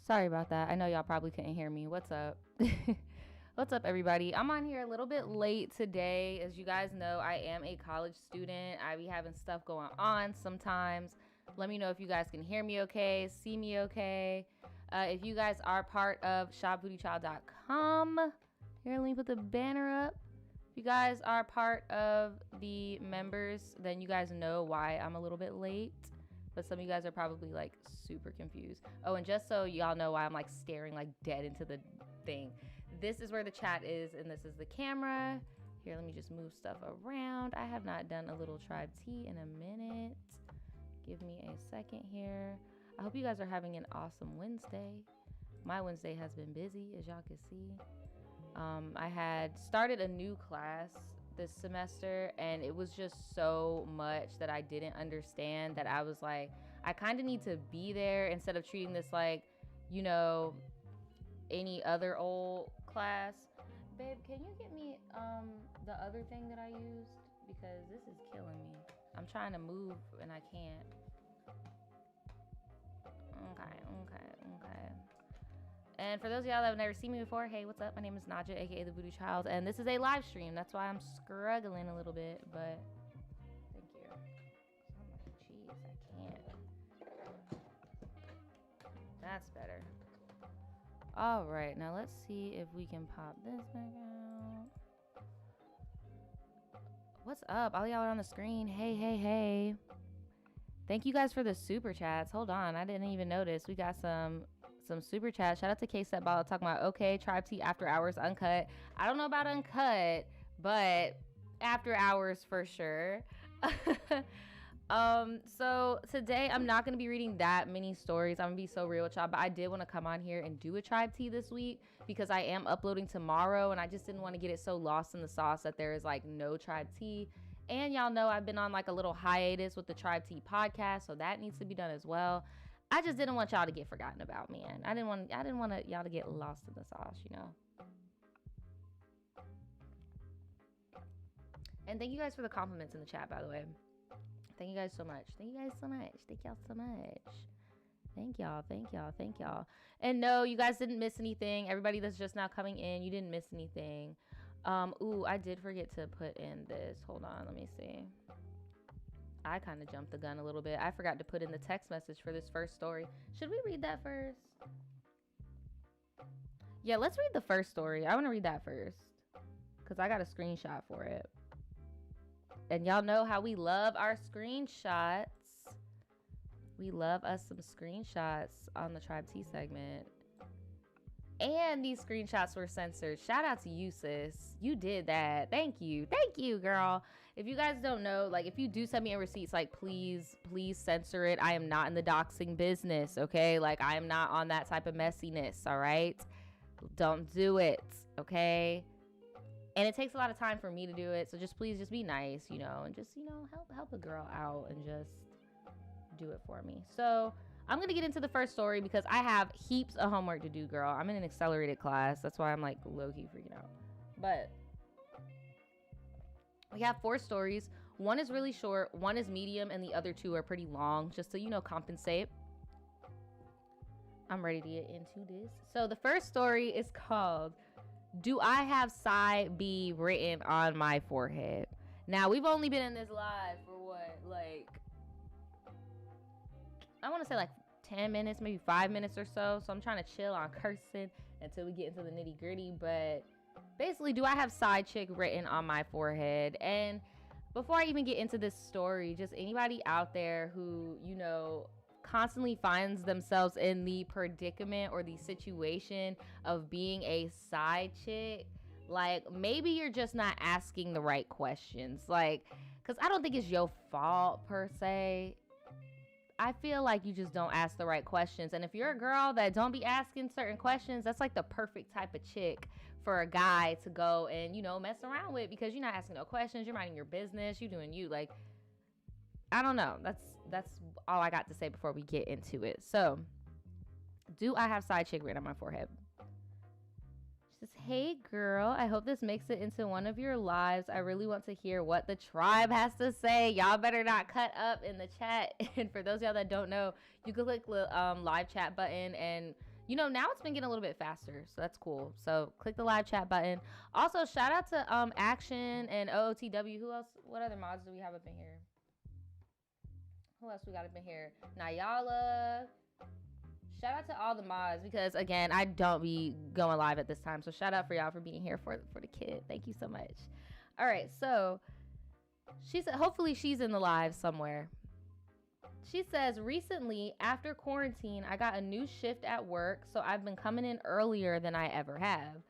Sorry about that. I know y'all probably couldn't hear me. What's up? What's up, everybody? I'm on here a little bit late today. As you guys know, I am a college student. I be having stuff going on sometimes. Let me know if you guys can hear me okay, see me okay. If you guys are part of shopbootychild.com, here, let me put the banner up. If you guys are part of the members, then you guys know why I'm a little bit late. But some of you guys are probably like super confused. Oh, and just so y'all know why I'm like staring like dead into the thing. This is where the chat is, and this is the camera. Here, let me just move stuff around. I have not done a little tribe tea in a minute. Give me a second here. I hope you guys are having an awesome Wednesday. My Wednesday has been busy, as y'all can see. I had started a new class this semester, and it was just so much that I didn't understand that I was like, I kind of need to be there instead of treating this like, you know, any other old class. Babe, can you get me the other thing that I used? Because this is killing me. I'm trying to move and I can't. Okay. And for those of y'all that have never seen me before, hey, what's up? My name is Naja, aka the Voodoo Child, and this is a live stream. That's why I'm struggling a little bit, but thank you. Jeez, I can't. That's better. All right, now let's see if we can pop this back out. What's up? All y'all are on the screen. Hey. Thank you guys for the super chats. Hold on, I didn't even notice. We got some super chats. Shout out to K-Step Ball talking about, okay, Tribe Tea after hours uncut. I don't know about uncut, but after hours for sure. So today I'm not going to be reading that many stories. I'm going to be so real with y'all, but I did want to come on here and do a Tribe Tea this week because I am uploading tomorrow, and I just didn't want to get it so lost in the sauce that there is like no Tribe Tea. And y'all know I've been on like a little hiatus with the Tribe Tea podcast, so that needs to be done as well. I just didn't want y'all to get forgotten about, man. I didn't want y'all to get lost in the sauce, you know. And thank you guys for the compliments in the chat, by the way. Thank you guys so much. Thank y'all so much. Thank y'all. And no, you guys didn't miss anything. Everybody that's just now coming in, you didn't miss anything. Ooh, I did forget to put in this. Hold on, let me see. I kind of jumped the gun a little bit. I forgot to put in the text message for this first story. Should we read that first? Yeah, let's read the first story. I want to read that first because I got a screenshot for it. And y'all know how we love our screenshots. We love us some screenshots on the Tribe Tea segment. And these screenshots were censored. Shout out to you, sis. You did that. Thank you, girl. If you guys don't know, like, if you do send me in receipts, like, please censor it. I am not in the doxing business, okay? Like, I am not on that type of messiness, all right? Don't do it, okay? And it takes a lot of time for me to do it, so just please just be nice, you know, and just, you know, help a girl out and just do it for me. So I'm going to get into the first story because I have heaps of homework to do, girl. I'm in an accelerated class. That's why I'm like low-key freaking out. But we have 4 stories. One is really short, one is medium, and the other 2 are pretty long, just to, you know, compensate. I'm ready to get into this. So the first story is called, Do I Have Side B Written on My Forehead? Now, we've only been in this live for what, like, I want to say like 10 minutes, maybe 5 minutes or so. So I'm trying to chill on cursing until we get into the nitty gritty. But basically, do I have side chick written on my forehead? And before I even get into this story, just anybody out there who, you know, constantly finds themselves in the predicament or the situation of being a side chick, like, maybe you're just not asking the right questions. Like, because I don't think it's your fault per se. I feel like you just don't ask the right questions. And if you're a girl that don't be asking certain questions, that's like the perfect type of chick for a guy to go and, you know, mess around with, because you're not asking no questions. You're minding your business. You're doing you. Like, I don't know. That's all I got to say before we get into it. So, do I have side chick written on my forehead? She says, hey girl, I hope this makes it into one of your lives. I really want to hear what the tribe has to say. Y'all better not cut up in the chat. And for those of y'all that don't know, you can click the live chat button and You know, now it's been getting a little bit faster, so that's cool. So click the live chat button. Also, shout out to Action and OOTW. Who else? What other mods do we have up in here? Who else we got up in here? Nayala. Shout out to all the mods because, again, I don't be going live at this time. So shout out for y'all for being here for the kid. Thank you so much. All right, so she said, hopefully she's in the live somewhere. She says, recently, after quarantine, I got a new shift at work, so I've been coming in earlier than I ever have.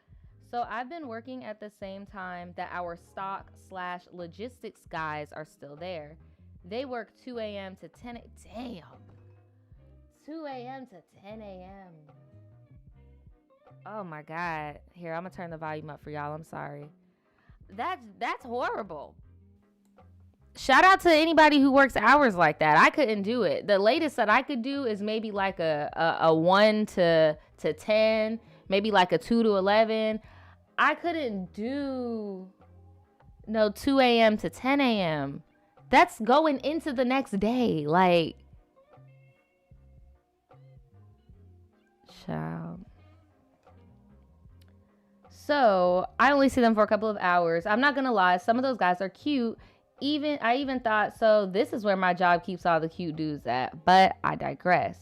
So I've been working at the same time that our stock/logistics guys are still there. They work 2 a.m. to 10 a.m. Damn. 2 a.m. to 10 a.m. Oh, my God. Here, I'm going to turn the volume up for y'all. I'm sorry. That's horrible. Shout out to anybody who works hours like that. I couldn't do it. The latest that I could do is maybe like a 1 to 10, maybe like a 2 to 11. I couldn't do 2 a.m. to 10 a.m. That's going into the next day. Like, child. So I only see them for a couple of hours. I'm not gonna lie, some of those guys are cute. I even thought, so this is where my job keeps all the cute dudes at, but I digress.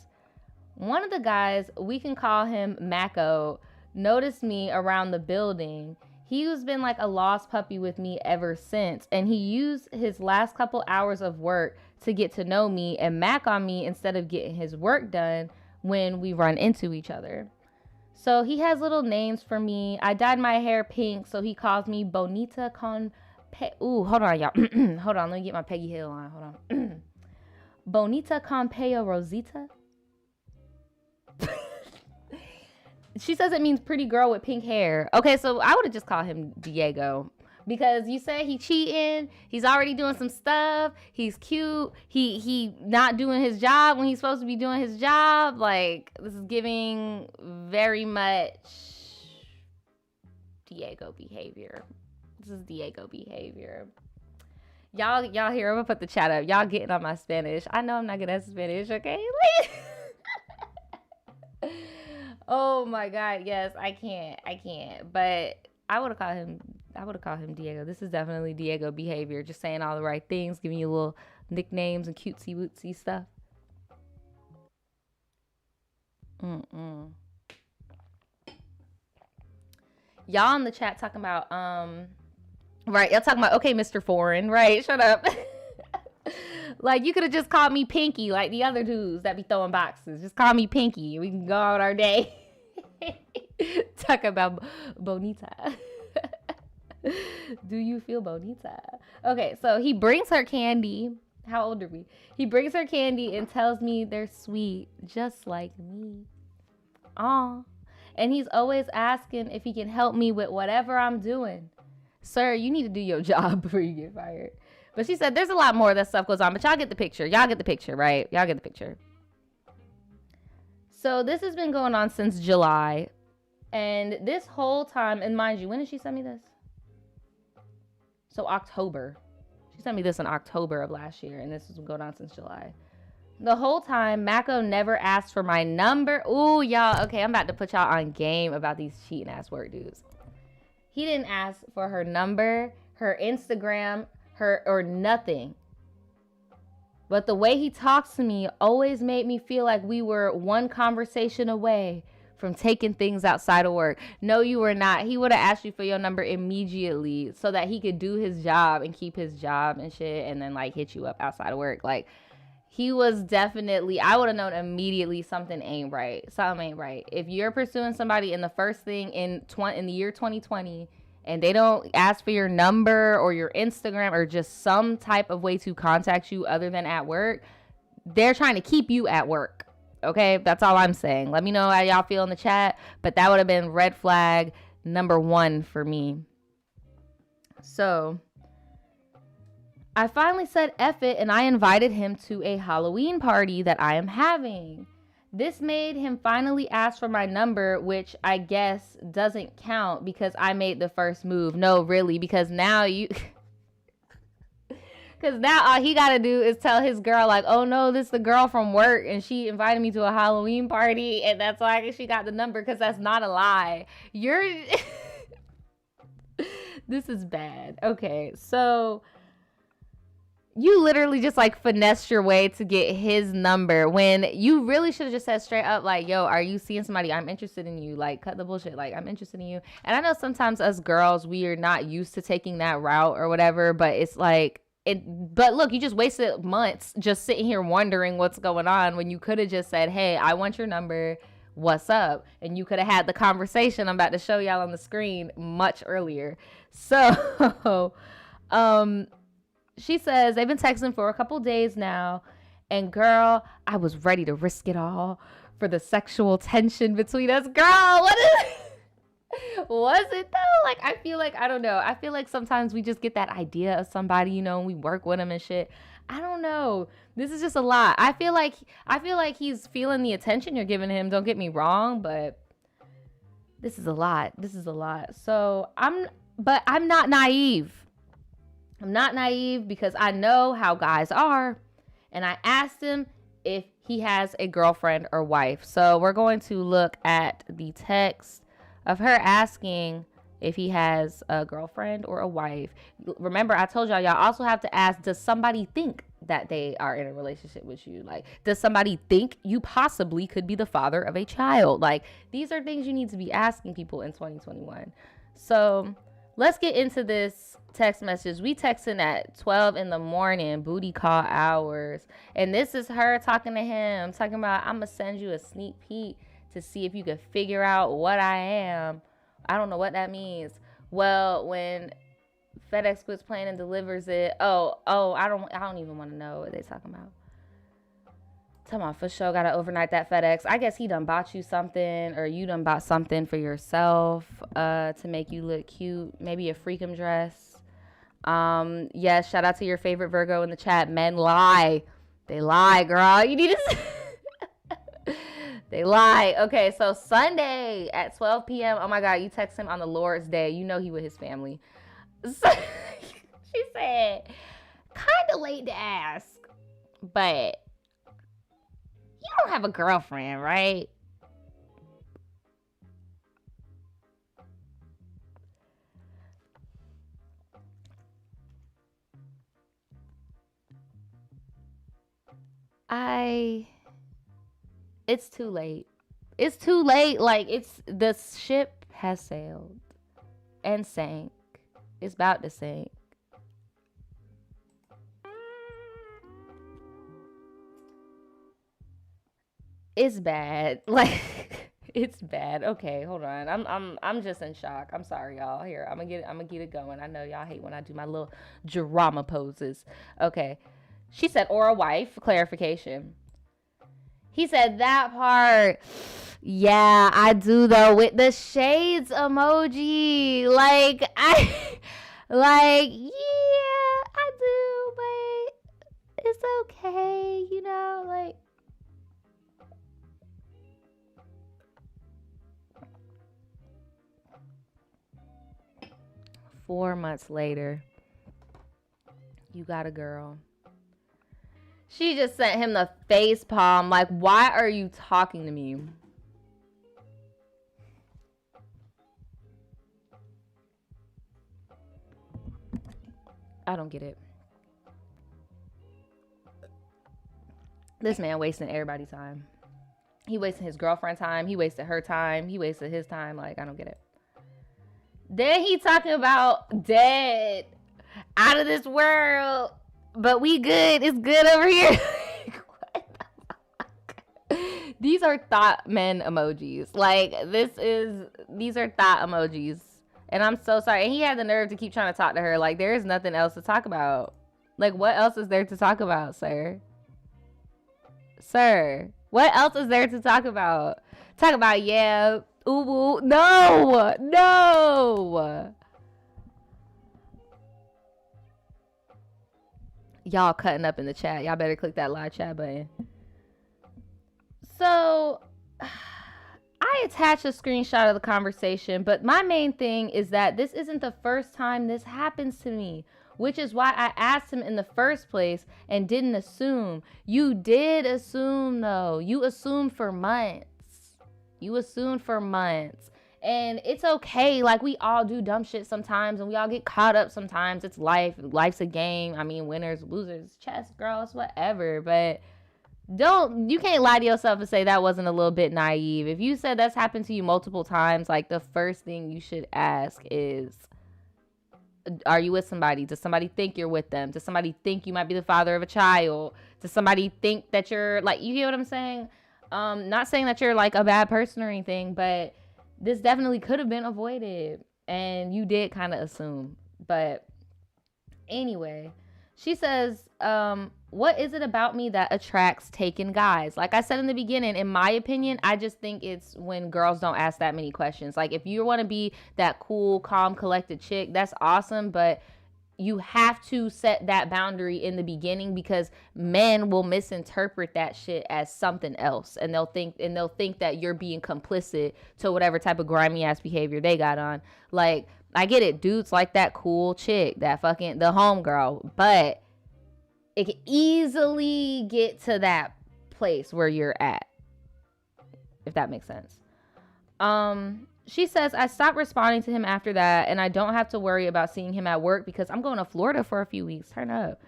One of the guys, we can call him Mako, noticed me around the building. He's been like a lost puppy with me ever since, and he used his last couple hours of work to get to know me and mac on me instead of getting his work done when we run into each other. So he has little names for me. I dyed my hair pink, so he calls me Bonita con... Ooh, hold on, y'all. Hold on, let me get my Peggy Hill on. Hold on. Bonita con peo rosita. She says it means pretty girl with pink hair. Okay, so I would have just called him Diego. Because you say he cheating, he's already doing some stuff, he's cute, he not doing his job when he's supposed to be doing his job. Like, this is giving very much Diego behavior. This is Diego behavior. Y'all here, I'm gonna put the chat up. Y'all getting on my Spanish. I know I'm not good at Spanish, okay? Oh my God, yes, I can't. But I would have called him Diego. This is definitely Diego behavior. Just saying all the right things, giving you little nicknames and cutesy wootsy stuff. Y'all in the chat talking about right, y'all talking about, okay, Mr. Foreign, right? Shut up. Like, you could have just called me Pinky, like the other dudes that be throwing boxes. Just call me Pinky. We can go out our day. Talk about Bonita. Do you feel Bonita? Okay, so he brings her candy. How old are we? He brings her candy and tells me they're sweet, just like me. Aw. And he's always asking if he can help me with whatever I'm doing. Sir, you need to do your job before you get fired. But she said there's a lot more of that stuff goes on. But y'all get the picture. Y'all get the picture, right? Y'all get the picture. So this has been going on since July. And this whole time, and mind you, when did she send me this? So October. She sent me this in October of last year. And this has been going on since July. The whole time, Mako never asked for my number. Ooh, y'all. Okay, I'm about to put y'all on game about these cheating ass work dudes. He didn't ask for her number, her Instagram, or nothing. But the way he talks to me always made me feel like we were one conversation away from taking things outside of work. No, you were not. He would have asked you for your number immediately so that he could do his job and keep his job and shit and then like hit you up outside of work. Like, he was definitely, I would have known immediately something ain't right. Something ain't right. If you're pursuing somebody in the first thing in the year 2020 and they don't ask for your number or your Instagram or just some type of way to contact you other than at work, they're trying to keep you at work. Okay, that's all I'm saying. Let me know how y'all feel in the chat, but that would have been red flag number 1 for me. So I finally said F it and I invited him to a Halloween party that I am having. This made him finally ask for my number, which I guess doesn't count because I made the first move. No, really, because now you... Cause now all he gotta do is tell his girl like, oh no, this is the girl from work and she invited me to a Halloween party and that's why she got the number. Cause that's not a lie. You're this is bad. Okay, so you literally just like finessed your way to get his number when you really should have just said straight up like, yo, are you seeing somebody? I'm interested in you. Like, cut the bullshit. Like, I'm interested in you. And I know sometimes us girls, we are not used to taking that route or whatever, but it's like, but look, you just wasted months just sitting here wondering what's going on when you could have just said, hey, I want your number. What's up? And you could have had the conversation I'm about to show y'all on the screen much earlier. So, she says they've been texting for a couple days now. And girl, I was ready to risk it all for the sexual tension between us. Girl, what is was it though? Like, I feel like, I don't know. I feel like sometimes we just get that idea of somebody, you know, and we work with them and shit. I don't know. This is just a lot. I feel like he's feeling the attention you're giving him. Don't get me wrong, but this is a lot. This is a lot. So I'm not naive. I'm not naive because I know how guys are. And I asked him if he has a girlfriend or wife. So we're going to look at the text of her asking if he has a girlfriend or a wife. Remember, I told y'all also have to ask, does somebody think that they are in a relationship with you? Like, does somebody think you possibly could be the father of a child? Like, these are things you need to be asking people in 2021. So let's get into this text message. We texting at 12 in the morning, booty call hours. And this is her talking to him, talking about, I'm going to send you a sneak peek to see if you can figure out what I am. I don't know what that means. Well, when FedEx quits playing and delivers it, I don't even want to know what they talking about. Come on, for sure, gotta overnight that FedEx. I guess he done bought you something, or you done bought something for yourself to make you look cute. Maybe a freakum dress. Yes, shout out to your favorite Virgo in the chat. Men lie. They lie, girl. You need to... They lie. Okay, so Sunday at 12 p.m. Oh my God, you text him on the Lord's Day. You know he with his family. So she said, kind of late to ask, but you don't have a girlfriend, right? It's too late. It's too late. Like, the ship has sailed and sank. It's about to sink. It's bad. Like, it's bad. Okay, hold on. I'm just in shock. I'm sorry, y'all. Here, I'm gonna get it going. I know y'all hate when I do my little drama poses. Okay. She said, or a wife, clarification. He said that part. Yeah, I do though, with the shades emoji. Like, yeah, I do, but it's okay, you know, like. Four months later, you got a girl. She just sent him the face palm. Like, why are you talking to me? I don't get it. This man wasting everybody's time. He wasted his girlfriend's time. He wasted her time. He wasted his time. Like, I don't get it. Then he talking about dead, out of this world. But we good. It's good over here. What the fuck? These are thought men emojis. Like, these are thought emojis. And I'm so sorry. And he had the nerve to keep trying to talk to her. Like, there is nothing else to talk about. Like, what else is there to talk about, sir? Sir, what else is there to talk about? Talk about, yeah, ooh, no. Y'all cutting up in the chat. Y'all better click that live chat button. So, I attached a screenshot of the conversation, but my main thing is that this isn't the first time this happens to me. which is why I asked him in the first place and didn't assume. You did assume, though. You assumed for months. And it's okay. Like, we all do dumb shit sometimes, and we all get caught up sometimes. It's life. Life's a game. I mean, winners, losers, chess, girls, whatever. But you can't lie to yourself and say that wasn't a little bit naive. If you said that's happened to you multiple times, like, the first thing you should ask is, are you with somebody? Does somebody think you're with them? Does somebody think you might be the father of a child? Does somebody think that you're, like, you get what I'm saying? Not saying that you're, like, a bad person or anything, but this definitely could have been avoided. And you did kind of assume. But anyway, she says, what is it about me that attracts taken guys? Like I said in the beginning, in my opinion, I just think it's when girls don't ask that many questions. Like, if you want to be that cool, calm, collected chick, that's awesome. But you have to set that boundary in the beginning, because men will misinterpret that shit as something else, and they'll think that you're being complicit to whatever type of grimy ass behavior they got on. Like, I get it, dudes like that cool chick, that fucking the homegirl, but it can easily get to that place where you're at, if that makes sense. She says, I stopped responding to him after that, and I don't have to worry about seeing him at work because I'm going to Florida for a few weeks. Turn up.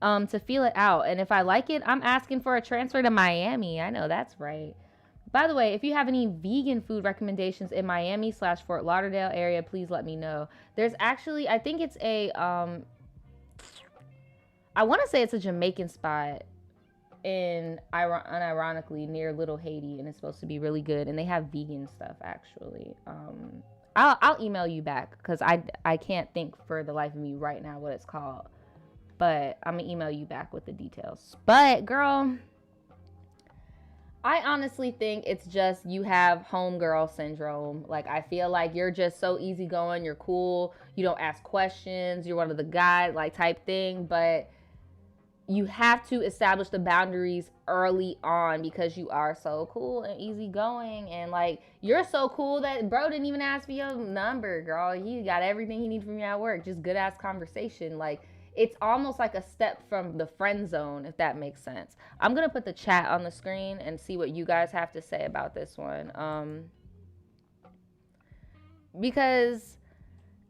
To feel it out. And if I like it, I'm asking for a transfer to Miami. I know that's right. By the way, if you have any vegan food recommendations in Miami/Fort Lauderdale area, please let me know. There's actually, I think it's a, I want to say it's a Jamaican spot unironically near Little Haiti, and it's supposed to be really good, and they have vegan stuff actually. I'll email you back because I can't think for the life of me right now what it's called, but I'm gonna email you back with the details. But girl, I honestly think it's just you have homegirl syndrome. Like, I feel like you're just so easygoing, you're cool, you don't ask questions, you're one of the guys, like, type thing, but you have to establish the boundaries early on because you are so cool and easygoing, and like, you're so cool that bro didn't even ask for your number, girl. He got everything he needed from you at work. Just good ass conversation. Like, it's almost like a step from the friend zone, if that makes sense. I'm gonna put the chat on the screen and see what you guys have to say about this one. Because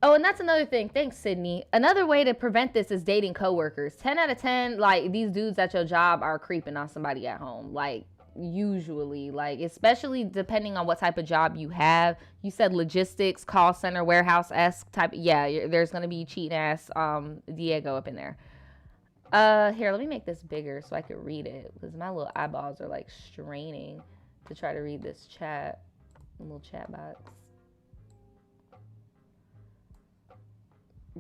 oh, and that's another thing. Thanks, Sydney. Another way to prevent this is dating coworkers. 10 out of 10, like, these dudes at your job are creeping on somebody at home. Like, usually, like, especially depending on what type of job you have. You said logistics, call center, warehouse-esque type. Yeah, there's going to be cheating ass Diego up in there. Here, let me make this bigger so I can read it, because my little eyeballs are, like, straining to try to read this chat. Little chat box.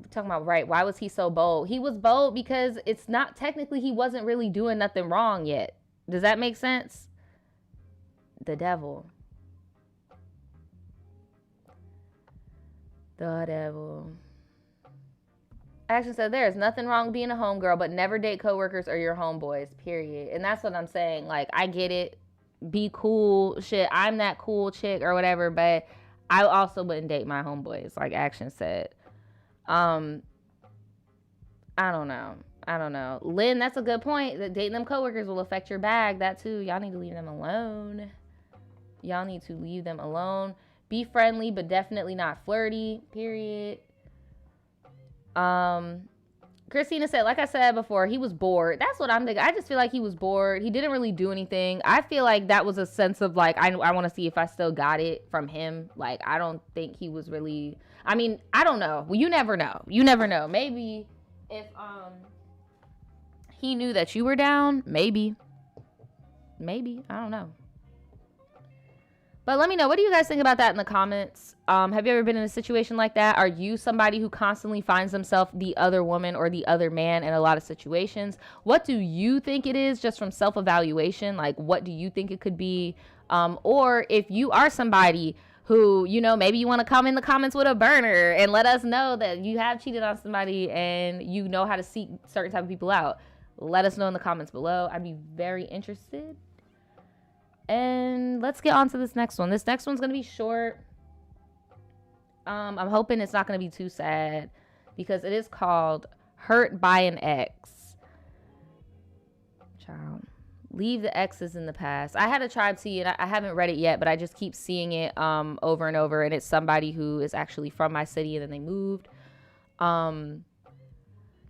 Talking about, right, why was he so bold? He was bold because it's not technically, he wasn't really doing nothing wrong yet. Does that make sense? The devil. The devil. Action said, there is nothing wrong with being a homegirl, but never date coworkers or your homeboys, period. And that's what I'm saying. Like, I get it. Be cool. Shit, I'm that cool chick or whatever, but I also wouldn't date my homeboys, like Action said. I don't know. Lynn, that's a good point. That dating them coworkers will affect your bag. That too. Y'all need to leave them alone. Be friendly, but definitely not flirty. Period. Christina said, like I said before, he was bored. That's what I'm thinking. I just feel like he was bored. He didn't really do anything. I feel like that was a sense of like, I want to see if I still got it from him. Like, I don't think he was really, I mean, I don't know. Well, you never know. Maybe if he knew that you were down, maybe, I don't know. But let me know, what do you guys think about that in the comments? Have you ever been in a situation like that? Are you somebody who constantly finds themselves the other woman or the other man in a lot of situations? What do you think it is, just from self-evaluation? Like, what do you think it could be? Or if you are somebody who, you know, maybe you want to come in the comments with a burner and let us know that you have cheated on somebody and you know how to seek certain type of people out. Let us know in the comments below. I'd be very interested. And let's get on to this next one. This next one's going to be short. I'm hoping it's not going to be too sad because it is called Hurt by an ex. Child. Leave the exes in the past. I had a TRIBETEA and I haven't read it yet, but I just keep seeing it over and over, and it's somebody who is actually from my city and then they moved.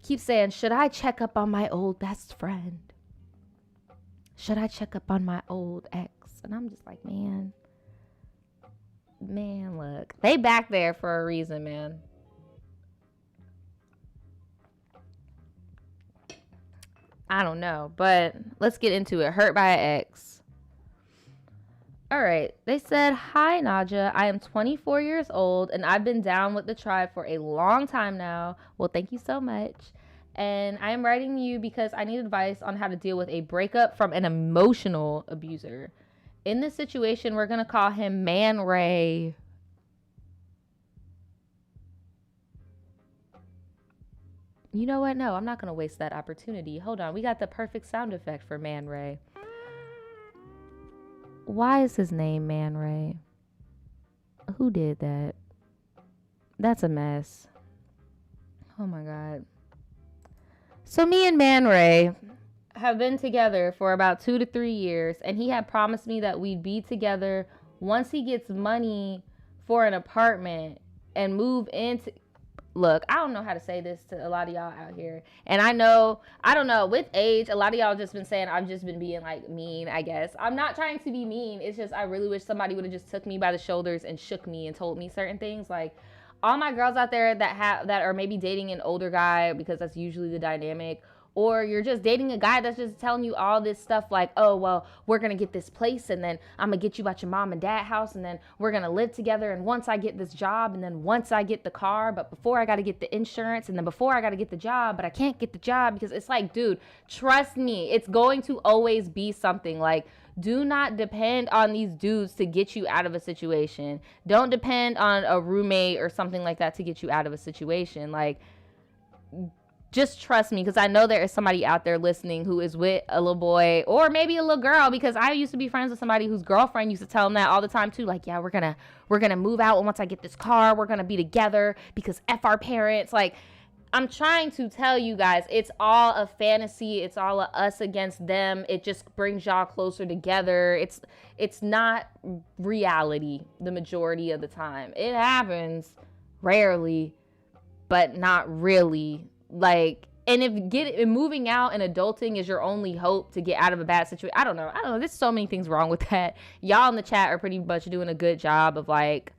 Keep saying, should I check up on my old best friend? Should I check up on my old ex? And I'm just like, man, look, they back there for a reason, man. I don't know, but let's get into it. Hurt by an ex. All right. They said, hi, Naja. I am 24 years old, and I've been down with the tribe for a long time now. Well, thank you so much. And I am writing you because I need advice on how to deal with a breakup from an emotional abuser. In this situation, we're going to call him Man Ray. You know what? No, I'm not going to waste that opportunity. Hold on. We got the perfect sound effect for Man Ray. Why is his name Man Ray? Who did that? That's a mess. Oh my God. So me and Man Ray have been together for about 2 to 3 years, and he had promised me that we'd be together once he gets money for an apartment and move into... Look, I don't know how to say this to a lot of y'all out here. And I don't know, with age, a lot of y'all just been saying I've just been being like mean, I guess. I'm not trying to be mean. It's just I really wish somebody would have just took me by the shoulders and shook me and told me certain things. Like, all my girls out there that are maybe dating an older guy, because that's usually the dynamic, or you're just dating a guy that's just telling you all this stuff like, oh, well, we're going to get this place, and then I'm going to get you at your mom and dad house, and then we're going to live together, and once I get this job, and then once I get the car, but before I got to get the insurance, and then before I got to get the job, but I can't get the job, because it's like, dude, trust me, it's going to always be something. Like, do not depend on these dudes to get you out of a situation. Don't depend on a roommate or something like that to get you out of a situation. Like, just trust me, because I know there is somebody out there listening who is with a little boy or maybe a little girl, because I used to be friends with somebody whose girlfriend used to tell them that all the time too. Like, yeah, we're gonna move out, and once I get this car, we're gonna be together because F our parents. Like, I'm trying to tell you guys, it's all a fantasy. It's all a us against them. It just brings y'all closer together. It's not reality the majority of the time. It happens rarely, but not really. Like, and if moving out and adulting is your only hope to get out of a bad situation, I don't know. There's so many things wrong with that. Y'all in the chat are pretty much doing a good job of like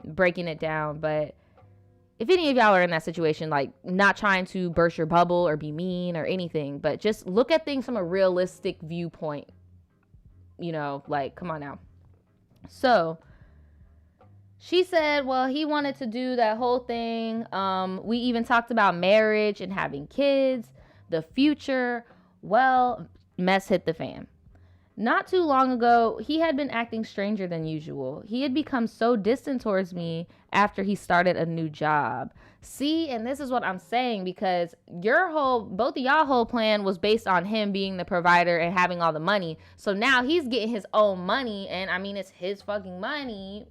breaking it down. But if any of y'all are in that situation, like, not trying to burst your bubble or be mean or anything, but just look at things from a realistic viewpoint. You know, like, come on now. So she said, well, he wanted to do that whole thing. We even talked about marriage and having kids, the future. Well, mess hit the fan. Not too long ago, he had been acting stranger than usual. He had become so distant towards me after he started a new job. See, and this is what I'm saying, because both of y'all whole plan was based on him being the provider and having all the money. So now he's getting his own money, and I mean, it's his fucking money.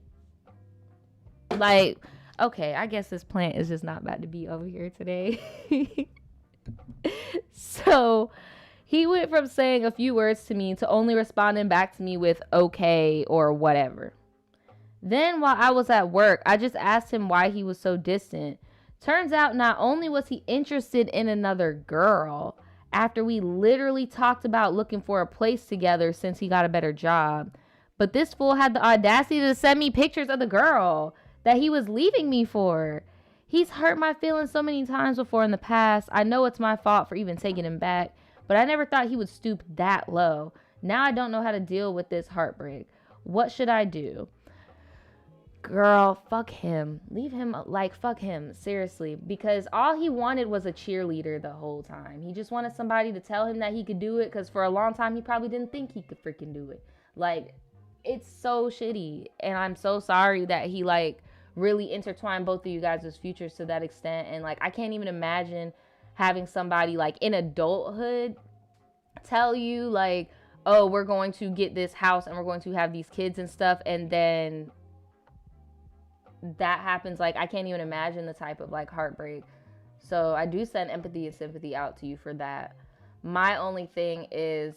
Like, okay, I guess this plant is just not about to be over here today. So he went from saying a few words to me to only responding back to me with okay or whatever. Then while I was at work, I just asked him why he was so distant. Turns out not only was he interested in another girl, after we literally talked about looking for a place together since he got a better job, but this fool had the audacity to send me pictures of the girl that he was leaving me for. He's hurt my feelings so many times before in the past. I know it's my fault for even taking him back, but I never thought he would stoop that low. Now I don't know how to deal with this heartbreak. What should I do? Girl, fuck him. Leave him, like, fuck him. Seriously. Because all he wanted was a cheerleader the whole time. He just wanted somebody to tell him that he could do it, because for a long time he probably didn't think he could freaking do it. Like, it's so shitty. And I'm so sorry that he, like, really intertwined both of you guys' futures to that extent. And, like, I can't even imagine having somebody, like, in adulthood tell you, like, oh, we're going to get this house and we're going to have these kids and stuff, and then that happens. Like, I can't even imagine the type of, like, heartbreak. So I do send empathy and sympathy out to you for that. My only thing is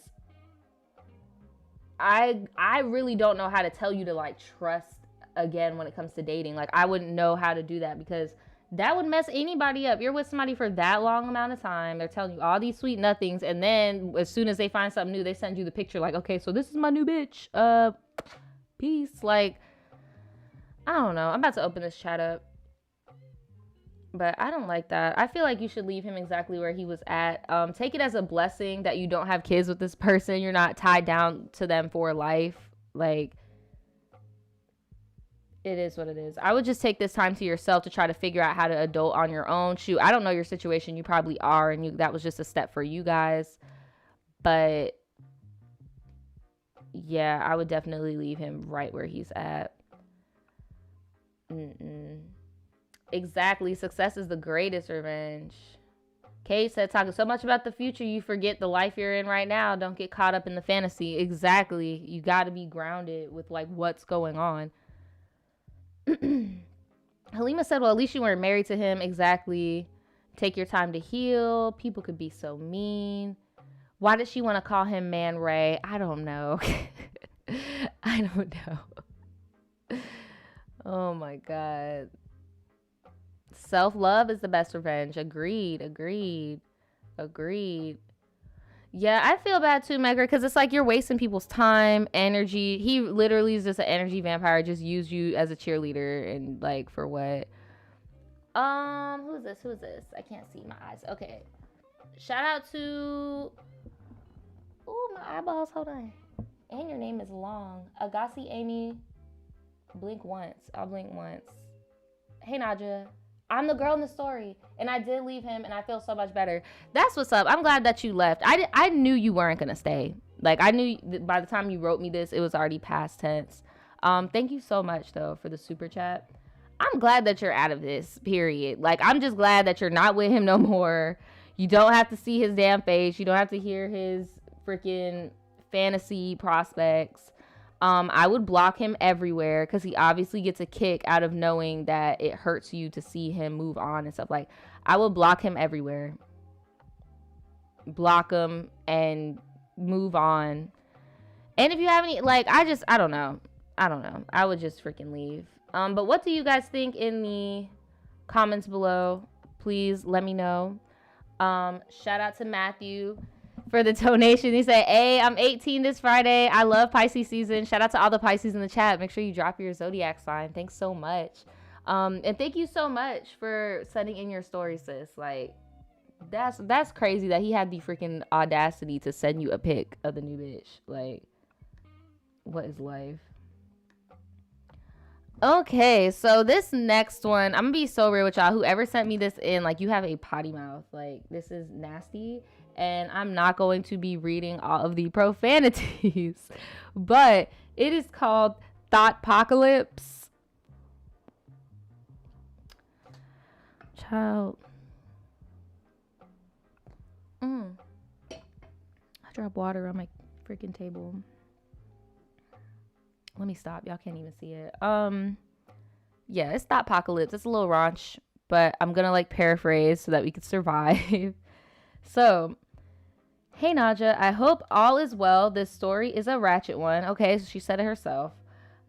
I really don't know how to tell you to like trust again when it comes to dating. Like I wouldn't know how to do that because that would mess anybody up. You're with somebody for that long amount of time. They're telling you all these sweet nothings, and then as soon as they find something new, they send you the picture like, okay, so this is my new bitch. Peace. Like, I don't know. I'm about to open this chat up. But I don't like that. I feel like you should leave him exactly where he was at. Take it as a blessing that you don't have kids with this person. You're not tied down to them for life. Like, it is what it is. I would just take this time to yourself to try to figure out how to adult on your own. Shoot, I don't know your situation. You probably are, and that was just a step for you guys. But yeah, I would definitely leave him right where he's at. Exactly. Success is the greatest revenge. Kate said, talking so much about the future, you forget the life you're in right now. Don't get caught up in the fantasy. Exactly. You got to be grounded with like what's going on. Halima said, well, at least you weren't married to him. Exactly. Take your time to heal. People could be so mean. Why did she want to call him Man Ray? I don't know. I don't know. Oh my God. Self-love is the best revenge. Agreed. Yeah, I feel bad too, Megger, because it's like you're wasting people's time, energy. He literally is just an energy vampire, just used you as a cheerleader and like for what? Who is this? I can't see my eyes. Okay. Shout out to my eyeballs, hold on. And your name is long. Agassi Amy. Blink once. I'll blink once. Hey Naja. I'm the girl in the story, and I did leave him, and I feel so much better. That's what's up. I'm glad that you left. I knew you weren't gonna stay. Like I knew by the time you wrote me this, it was already past tense. Thank you so much though for the super chat. I'm glad that you're out of this. Period. Like I'm just glad that you're not with him no more. You don't have to see his damn face. You don't have to hear his freaking fantasy prospects. I would block him everywhere because he obviously gets a kick out of knowing that it hurts you to see him move on and stuff. Like, I would block him everywhere. Block him and move on. And if you have any, like, I don't know. I would just freaking leave. But what do you guys think in the comments below? Please let me know. Shout out to Matthew for the donation. He said, hey, I'm 18 this Friday. I love Pisces season. Shout out to all the Pisces in the chat. Make sure you drop your zodiac sign. Thanks so much. And thank you so much for sending in your story, sis. Like, that's crazy that he had the freaking audacity to send you a pic of the new bitch. Like, what is life? Okay, so this next one, I'm gonna be so real with y'all. Whoever sent me this in, like, you have a potty mouth. Like, this is nasty. And I'm not going to be reading all of the profanities, but it is called Thoughtpocalypse. Child. I dropped water on my freaking table. Let me stop. Y'all can't even see it. Yeah, it's Thoughtpocalypse. It's a little raunch, but I'm gonna like paraphrase so that we could survive. So, hey Naja, I hope all is well. This story is a ratchet one. Okay, so she said it herself.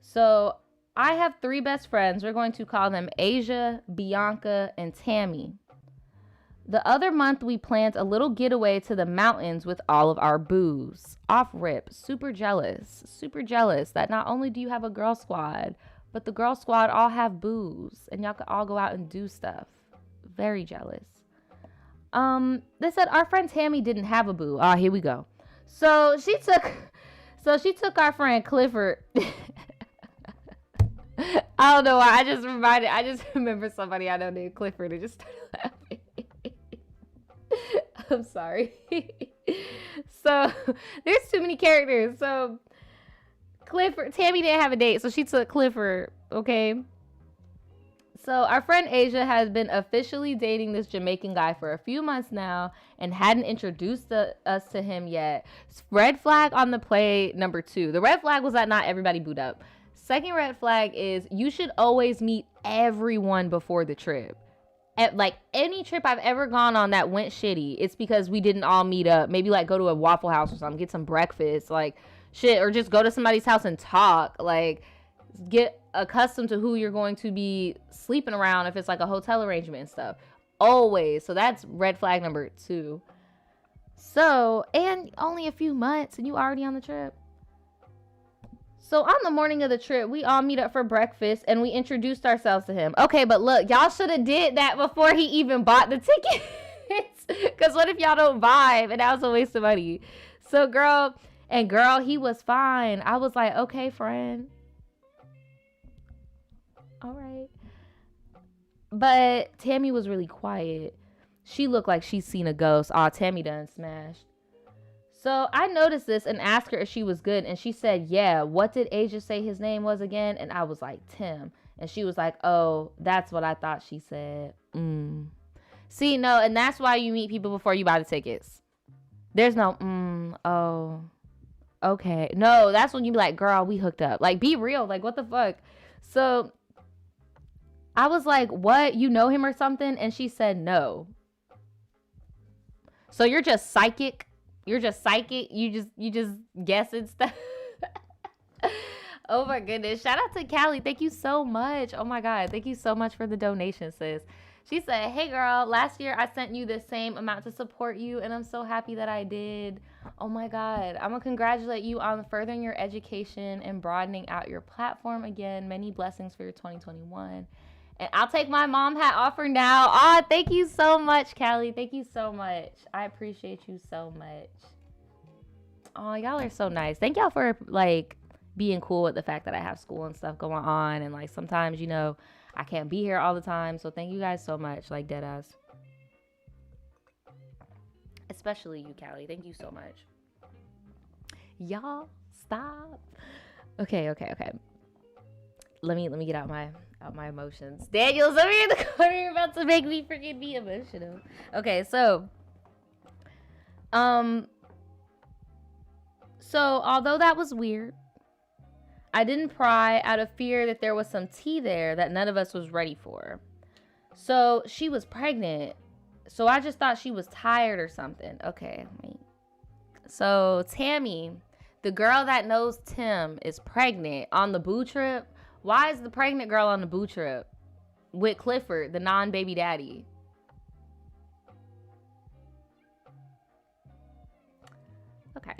So I have 3 best friends. We're going to call them Asia, Bianca, and Tammy. The other month we planned a little getaway to the mountains with all of our boos. Off rip, super jealous that not only do you have a girl squad, but the girl squad all have boos and y'all could all go out and do stuff. Very jealous. They said our friend Tammy didn't have a boo. Ah, here we go. So she took our friend Clifford. I don't know why. I just remember somebody I know named Clifford and just started laughing. I'm sorry. So there's too many characters. So Tammy didn't have a date, so she took Clifford. Okay. So our friend Asia has been officially dating this Jamaican guy for a few months now and hadn't introduced us to him yet. Red flag on the play number 2. The red flag was that not everybody booed up. Second red flag is you should always meet everyone before the trip. At like any trip I've ever gone on that went shitty, it's because we didn't all meet up. Maybe like go to a Waffle House or something, get some breakfast, like shit, or just go to somebody's house and talk. Like get accustomed to who you're going to be sleeping around if it's like a hotel arrangement and stuff. Always. So that's red flag number 2. So, and only a few months and you already on the trip. So on the morning of the trip, we all meet up for breakfast and we introduced ourselves to him. Okay, but look, y'all should have did that before he even bought the tickets. Because what if y'all don't vibe? And that was a waste of money. So girl, he was fine. I was like, okay, friend. All right. But Tammy was really quiet. She looked like she's seen a ghost. Aw, Tammy done smashed. So I noticed this and asked her if she was good. And she said, yeah. What did Asia say his name was again? And I was like, Tim. And she was like, oh, that's what I thought she said. See, no, and that's why you meet people before you buy the tickets. There's no, oh, okay. No, that's when you be like, girl, we hooked up. Like, be real. Like, what the fuck? So I was like, what? You know him or something? And she said, no. So you're just psychic? You're just psychic? You just guessing stuff? Oh my goodness. Shout out to Callie. Thank you so much. Oh my God. Thank you so much for the donation, sis. She said, hey girl, last year I sent you the same amount to support you and I'm so happy that I did. Oh my God. I'm gonna congratulate you on furthering your education and broadening out your platform again. Many blessings for your 2021. And I'll take my mom hat off for now. Oh, thank you so much, Callie. Thank you so much. I appreciate you so much. Oh, y'all are so nice. Thank y'all for like being cool with the fact that I have school and stuff going on. And like sometimes, you know, I can't be here all the time. So thank you guys so much. Like deadass. Especially you, Callie. Thank you so much. Y'all, stop. Okay. Let me get out my emotions. Daniel's over here in the corner. You're about to make me freaking be emotional. Okay, so although that was weird, I didn't pry out of fear that there was some tea there that none of us was ready for. So she was pregnant. So I just thought she was tired or something. Okay, wait. So Tammy, the girl that knows Tim, is pregnant on the boo trip. Why is the pregnant girl on the boo trip with Clifford, the non-baby daddy? Okay.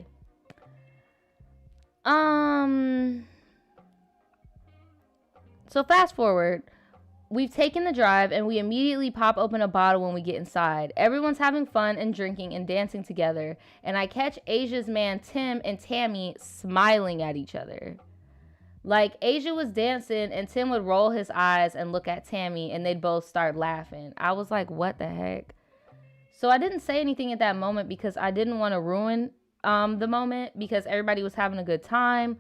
So fast forward, we've taken the drive and we immediately pop open a bottle when we get inside. Everyone's having fun and drinking and dancing together. And I catch Asia's man, Tim, and Tammy smiling at each other. Like, Asia was dancing and Tim would roll his eyes and look at Tammy and they'd both start laughing. I was like, what the heck? So I didn't say anything at that moment because I didn't want to ruin the moment because everybody was having a good time.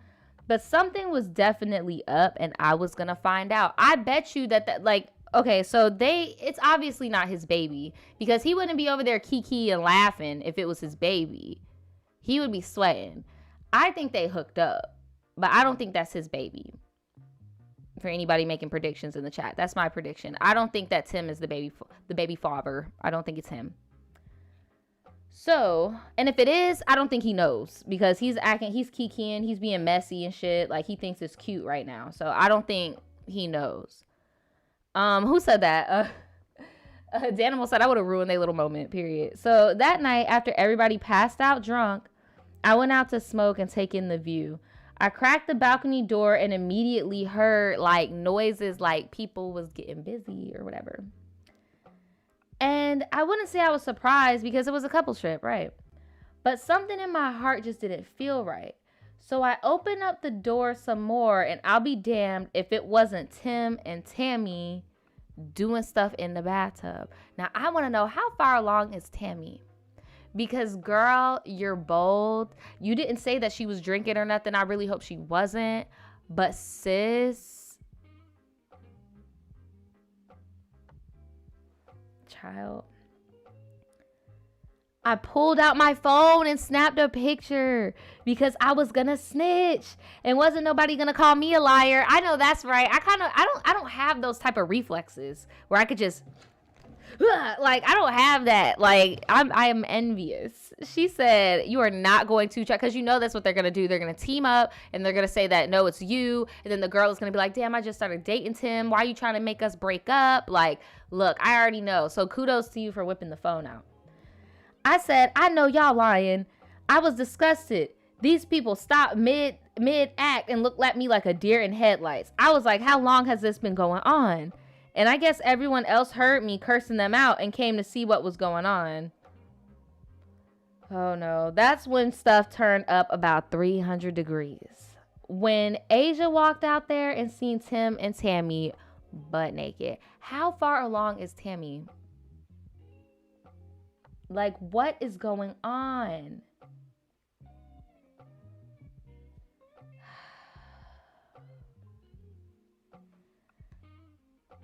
But something was definitely up and I was going to find out. I bet you that like, okay, so it's obviously not his baby because he wouldn't be over there kiki and laughing if it was his baby. He would be sweating. I think they hooked up. But I don't think that's his baby. For anybody making predictions in the chat, that's my prediction. I don't think that Tim is the baby father. I don't think it's him. So, and if it is, I don't think he knows because he's kikiing, he's being messy and shit. Like he thinks it's cute right now. So I don't think he knows. Who said that? Danimal said I would have ruined their little moment. Period. So that night, after everybody passed out drunk, I went out to smoke and take in the view. I cracked the balcony door and immediately heard like noises like people was getting busy or whatever. And I wouldn't say I was surprised because it was a couple trip, right? But something in my heart just didn't feel right. So I opened up the door some more and I'll be damned if it wasn't Tim and Tammy doing stuff in the bathtub. Now I want to know, how far along is Tammy? Because, girl, you're bold. You didn't say that she was drinking or nothing. I really hope she wasn't. But, sis, child, I pulled out my phone and snapped a picture because I was going to snitch. And wasn't nobody going to call me a liar. I know that's right. I don't have those type of reflexes where I could just Like, I don't have that. Like, I am envious. She said, you are not going to try, because you know that's what they're going to do. They're going to team up, and they're going to say that, no, it's you. And then the girl is going to be like, damn, I just started dating Tim. Why are you trying to make us break up? Like, look, I already know. So kudos to you for whipping the phone out. I said, I know y'all lying. I was disgusted. These people stopped mid-act and looked at me like a deer in headlights. I was like, how long has this been going on? And I guess everyone else heard me cursing them out and came to see what was going on. Oh no, that's when stuff turned up about 300 degrees. When Asia walked out there and seen Tim and Tammy butt naked. How far along is Tammy? Like, what is going on?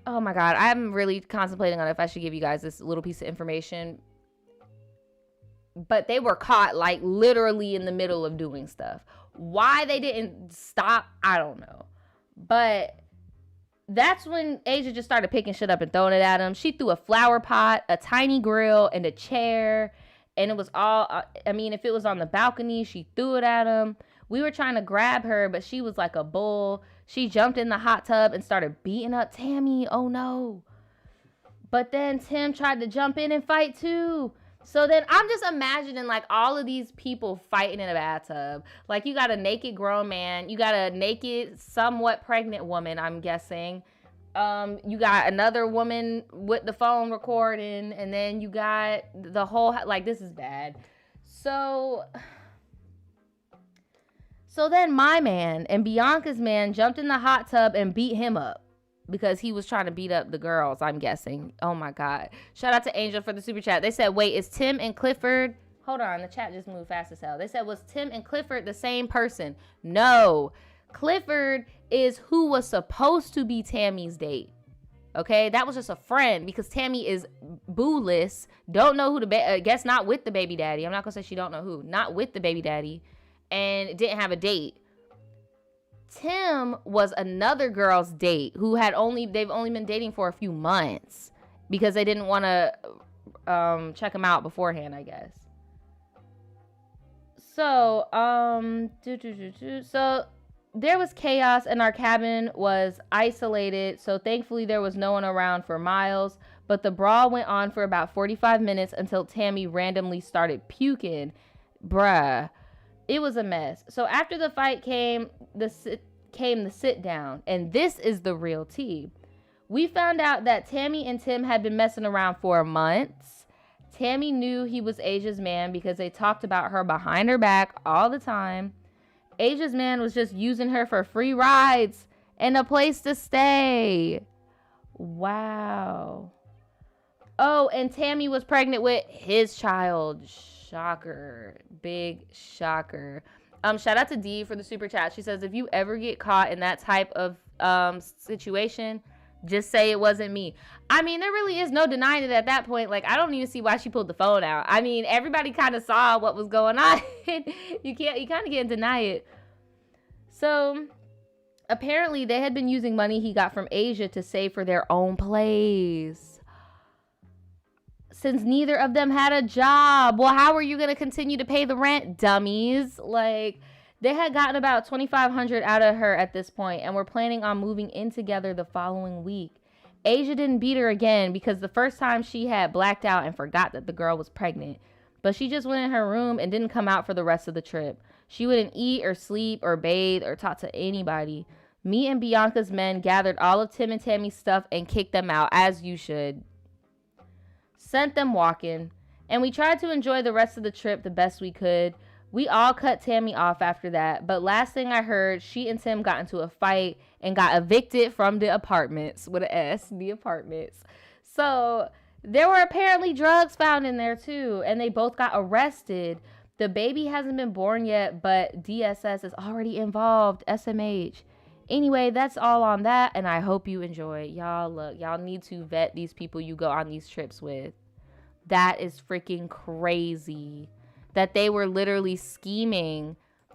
Oh my God, I'm really contemplating on if I should give you guys this little piece of information. But they were caught like literally in the middle of doing stuff. Why they didn't stop, I don't know. But that's when Asia just started picking shit up and throwing it at him. She threw a flower pot, a tiny grill, and a chair. And it was all, I mean, if it was on the balcony, she threw it at him. We were trying to grab her, but she was like a bull. She jumped in the hot tub and started beating up Tammy. Oh no. But then Tim tried to jump in and fight too. So then I'm just imagining like all of these people fighting in a bathtub. Like, you got a naked grown man. You got a naked, somewhat pregnant woman, I'm guessing. You got another woman with the phone recording. And then you got the whole, like, this is bad. So then my man and Bianca's man jumped in the hot tub and beat him up. Because he was trying to beat up the girls, I'm guessing. Oh my God. Shout out to Angel for the super chat. They said, wait, is Tim and Clifford... Hold on, the chat just moved fast as hell. They said, was Tim and Clifford the same person? No. Clifford is who was supposed to be Tammy's date. Okay? That was just a friend because Tammy is boo-less. Don't know who the... guess not with the baby daddy. I'm not going to say she don't know who. Not with the baby daddy. And didn't have a date. Tim was another girl's date who had they've only been dating for a few months because they didn't want to check him out beforehand, I guess. So, so there was chaos and our cabin was isolated. So thankfully there was no one around for miles, but the brawl went on for about 45 minutes until Tammy randomly started puking. Bruh. It was a mess. So after the fight came the sit down, and this is the real tea. We found out that Tammy and Tim had been messing around for months. Tammy knew he was Asia's man because they talked about her behind her back all the time. Asia's man was just using her for free rides and a place to stay. Wow. Oh, and Tammy was pregnant with his child. Shocker. Big shocker. Shout out to Dee for the super chat. She says, if you ever get caught in that type of situation, just say it wasn't me. I mean, there really is no denying it at that point. Like, I don't even see why she pulled the phone out. I mean, everybody kind of saw what was going on. You kind of can't deny it. So apparently they had been using money he got from Asia to save for their own place. Since neither of them had a job. Well, how are you going to continue to pay the rent, dummies? Like, they had gotten about $2,500 out of her at this point and were planning on moving in together the following week. Asia didn't beat her again because the first time she had blacked out and forgot that the girl was pregnant. But she just went in her room and didn't come out for the rest of the trip. She wouldn't eat or sleep or bathe or talk to anybody. Me and Bianca's men gathered all of Tim and Tammy's stuff and kicked them out, as you should. Sent them walking, and we tried to enjoy the rest of the trip the best we could. We all cut Tammy off after that, but last thing I heard, she and Tim got into a fight and got evicted from the apartments, with an S, the apartments. So there were apparently drugs found in there too, and they both got arrested. The baby hasn't been born yet, but DSS is already involved, SMH. Anyway, that's all on that, and I hope you enjoy. Y'all, look, y'all need to vet these people you go on these trips with. That is freaking crazy. That they were literally scheming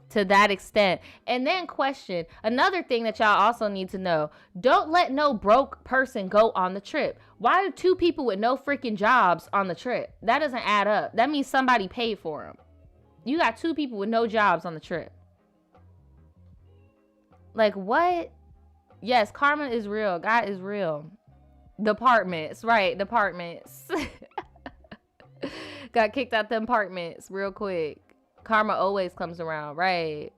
to that extent. And then question, another thing that y'all also need to know, don't let no broke person go on the trip. Why are 2 people with no freaking jobs on the trip? That doesn't add up. That means somebody paid for them. You got 2 people with no jobs on the trip. Like, what? Yes, karma is real. God is real. Departments, right, departments. Got kicked out them apartments real quick. Karma always comes around, right?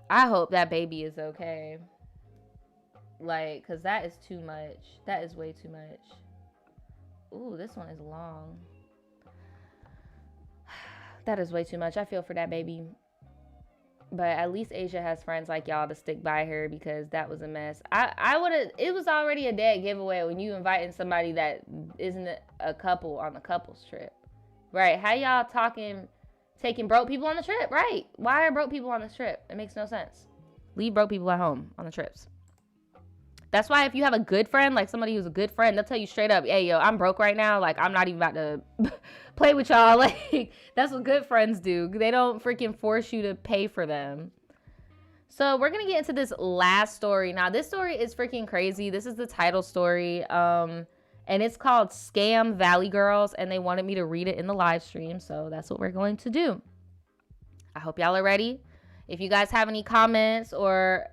I hope that baby is okay. Like, because that is too much. That is way too much. Ooh, this one is long. That is way too much. I feel for that baby. But at least Asia has friends like y'all to stick by her, because that was a mess. I would have, it was already a dead giveaway when you inviting somebody that isn't a couple on the couples trip. Right? How y'all taking broke people on the trip? Right? Why are broke people on this trip? It makes no sense. Leave broke people at home on the trips. That's why if you have a good friend, like somebody who's a good friend, they'll tell you straight up, hey, yo, I'm broke right now. Like, I'm not even about to play with y'all. Like, that's what good friends do. They don't freaking force you to pay for them. So we're going to get into this last story. Now, this story is freaking crazy. This is the title story. And it's called Scam Valley Girls. And they wanted me to read it in the live stream. So that's what we're going to do. I hope y'all are ready. If you guys have any comments or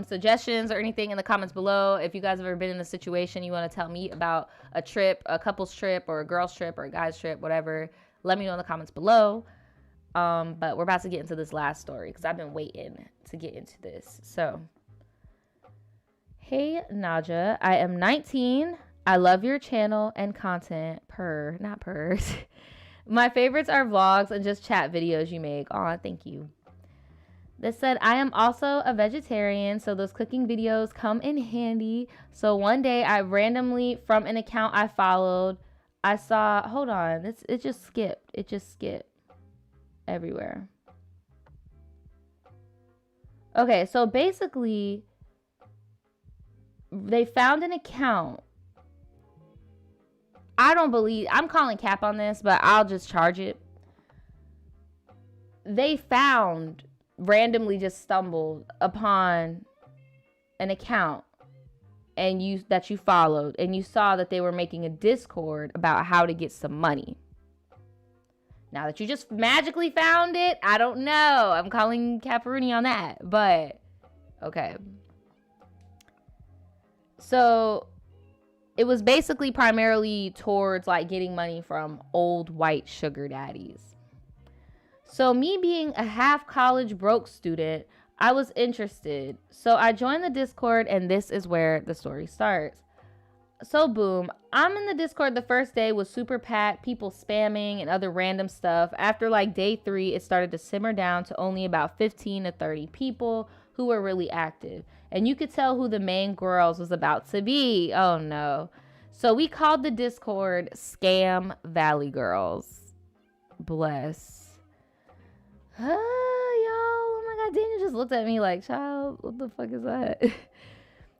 suggestions or anything in the comments below, if you guys have ever been in a situation you want to tell me about a trip, a couple's trip or a girl's trip or a guy's trip, whatever, let me know in the comments below. But we're about to get into this last story because I've been waiting to get into this. So, hey, Naja, I am 19. I love your channel and content. Not purr. My favorites are vlogs and just chat videos you make. Aw, thank you. This said, I am also a vegetarian, so those cooking videos come in handy. So one day I randomly, from an account I followed, I saw, hold on, it just skipped. It just skipped everywhere. Okay, so basically, they found an account. I'm calling cap on this, but I'll just charge it. They randomly just stumbled upon an account that you followed, and you saw that they were making a Discord about how to get some money. Now that you just magically found it, I don't know. I'm calling Caparuni on that, but okay. So it was basically primarily towards like getting money from old white sugar daddies. So me being a half college broke student, I was interested. So I joined the Discord, and this is where the story starts. So boom, I'm in the Discord the first day with super packed, people spamming and other random stuff. After like day 3, it started to simmer down to only about 15 to 30 people who were really active. And you could tell who the main girls was about to be. Oh no. So we called the Discord Scam Valley Girls. Bless. Y'all, oh my god, Daniel just looked at me like, child, what the fuck is that?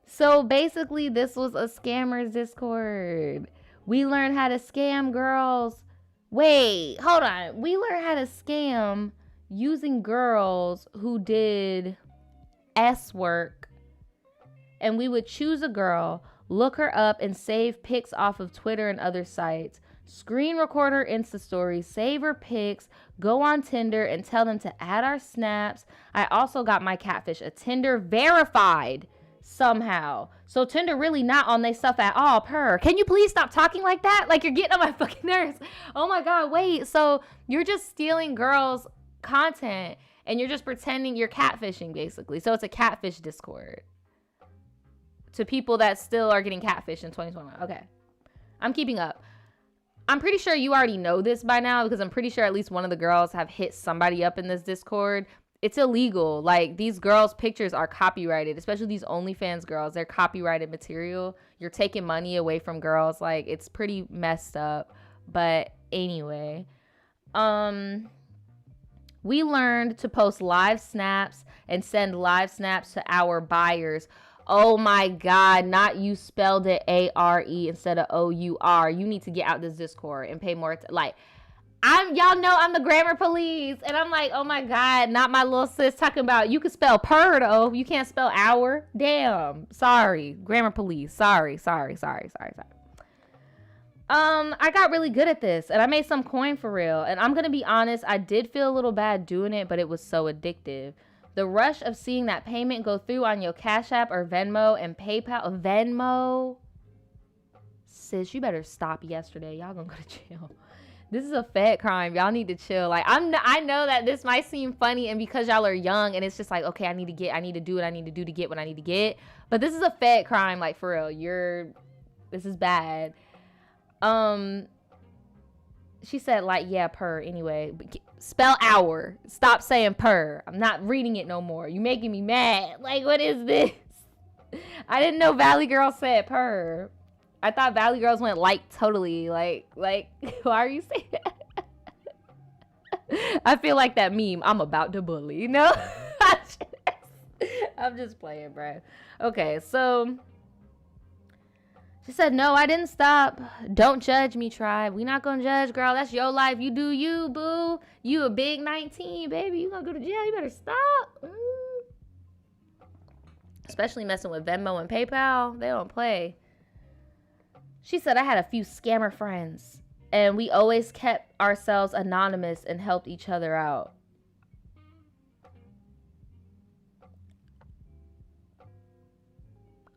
So basically this was a scammers Discord. We learned how to scam girls. Wait, hold on. We learned how to scam using girls who did S work, and we would choose a girl, look her up, and save pics off of Twitter and other sites. Screen record her Insta stories, save her pics, go on Tinder and tell them to add our snaps. I also got my catfish a Tinder verified somehow. So Tinder really not on they stuff at all. Can you please stop talking like that? Like, you're getting on my fucking nerves. Oh my god, wait. So you're just stealing girls' content and you're just pretending you're catfishing, basically. So it's a catfish Discord to people that still are getting catfish in 2021. Okay, I'm keeping up. I'm pretty sure you already know this by now, because I'm pretty sure at least one of the girls have hit somebody up in this Discord. It's illegal. Like, these girls' pictures are copyrighted, especially these OnlyFans girls. They're copyrighted material. You're taking money away from girls. Like, it's pretty messed up. But anyway, we learned to post live snaps and send live snaps to our buyers. Oh my god, not you spelled it A-R-E instead of O-U-R. You need to get out this Discord and pay more. Like, Y'all know I'm the grammar police. And I'm like, oh my God, not my little sis talking about you can spell per though. You can't spell hour. Damn. Sorry. Grammar police. Sorry. I got really good at this and I made some coin for real. And I'm going to be honest, I did feel a little bad doing it, but it was so addictive. The rush of seeing that payment go through on your Cash App or Venmo and PayPal. Venmo? Sis, you better stop yesterday. Y'all gonna go to jail. This is a fed crime. Y'all need to chill. Like, I know that this might seem funny and because y'all are young and it's just like, okay, I need to do what I need to do to get what I need to get. But this is a fed crime, like for real. This is bad. She said like, yeah, per anyway. Spell hour. Stop saying per. I'm not reading it no more. You making me mad. Like, what is this? I didn't know Valley Girl said per. I thought Valley Girls went like totally. Like, why are you saying that? I feel like that meme. I'm about to bully, you know? I'm just playing, bro. Okay, so she said, no, I didn't stop. Don't judge me, tribe. We not gonna judge, girl. That's your life. You do you, boo. You a big 19, baby. You gonna go to jail. You better stop. Especially messing with Venmo and PayPal. They don't play. She said, I had a few scammer friends, and we always kept ourselves anonymous and helped each other out.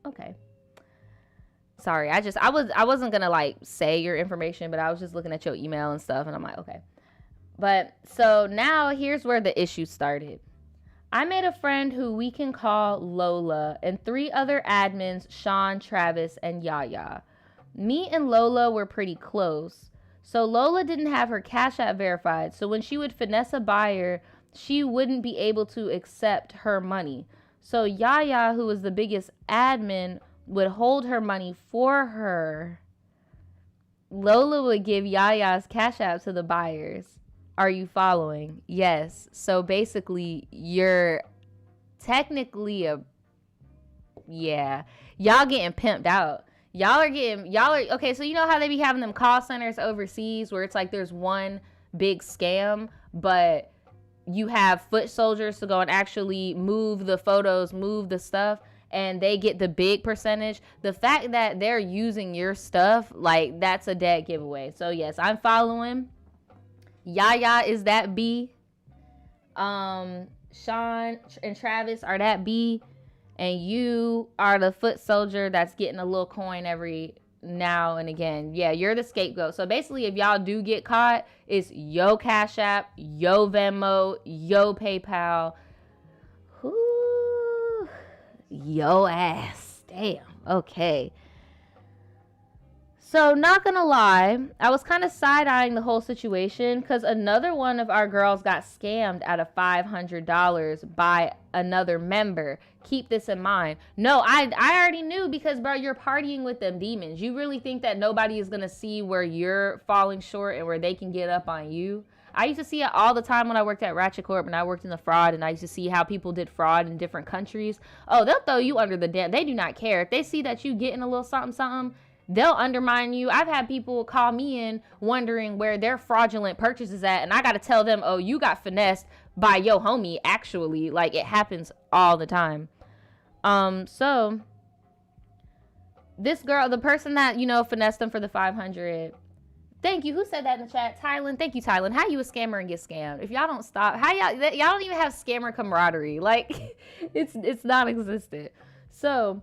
Okay. Sorry, I wasn't gonna like say your information, but I was just looking at your email and stuff, and I'm like, okay. But so now here's where the issue started. I made a friend who we can call Lola and 3 other admins, Sean, Travis, and Yaya. Me and Lola were pretty close. So Lola didn't have her Cash App verified. So when she would finesse a buyer, she wouldn't be able to accept her money. So Yaya, who was the biggest admin, would hold her money for her. Lola would give Yaya's Cash App to the buyers. Are you following? Yes. So basically, you're technically yeah. Y'all getting pimped out. Okay, so you know how they be having them call centers overseas where it's like there's one big scam, but you have foot soldiers to go and actually move the photos, move the stuff, and they get the big percentage. The fact that they're using your stuff, like, that's a dead giveaway. So yes, I'm following. Yaya is that B. Sean and Travis are that B. And you are the foot soldier that's getting a little coin every now and again. Yeah, you're the scapegoat. So basically, if y'all do get caught, it's yo Cash App, yo Venmo, yo PayPal. Ooh, yo ass. Damn. Okay. So, not gonna lie, I was kind of side-eyeing the whole situation because another one of our girls got scammed out of $500 by another member. Keep this in mind. No, I already knew because, bro, you're partying with them demons. You really think that nobody is gonna see where you're falling short and where they can get up on you? I used to see it all the time when I worked at Ratchet Corp and I worked in the fraud, and I used to see how people did fraud in different countries. Oh, they'll throw you under the damn. They do not care. If they see that you getting a little something, they'll undermine you. I've had people call me in wondering where their fraudulent purchase is at, and I got to tell them, oh, you got finessed by yo homie, actually. Like, it happens all the time. So this girl, the person that, you know, finessed them for the 500. Thank you. Who said that in the chat? Tylen. Thank you, Tylen. How you a scammer and get scammed? If y'all don't stop, how y'all don't even have scammer camaraderie. Like, it's non-existent. So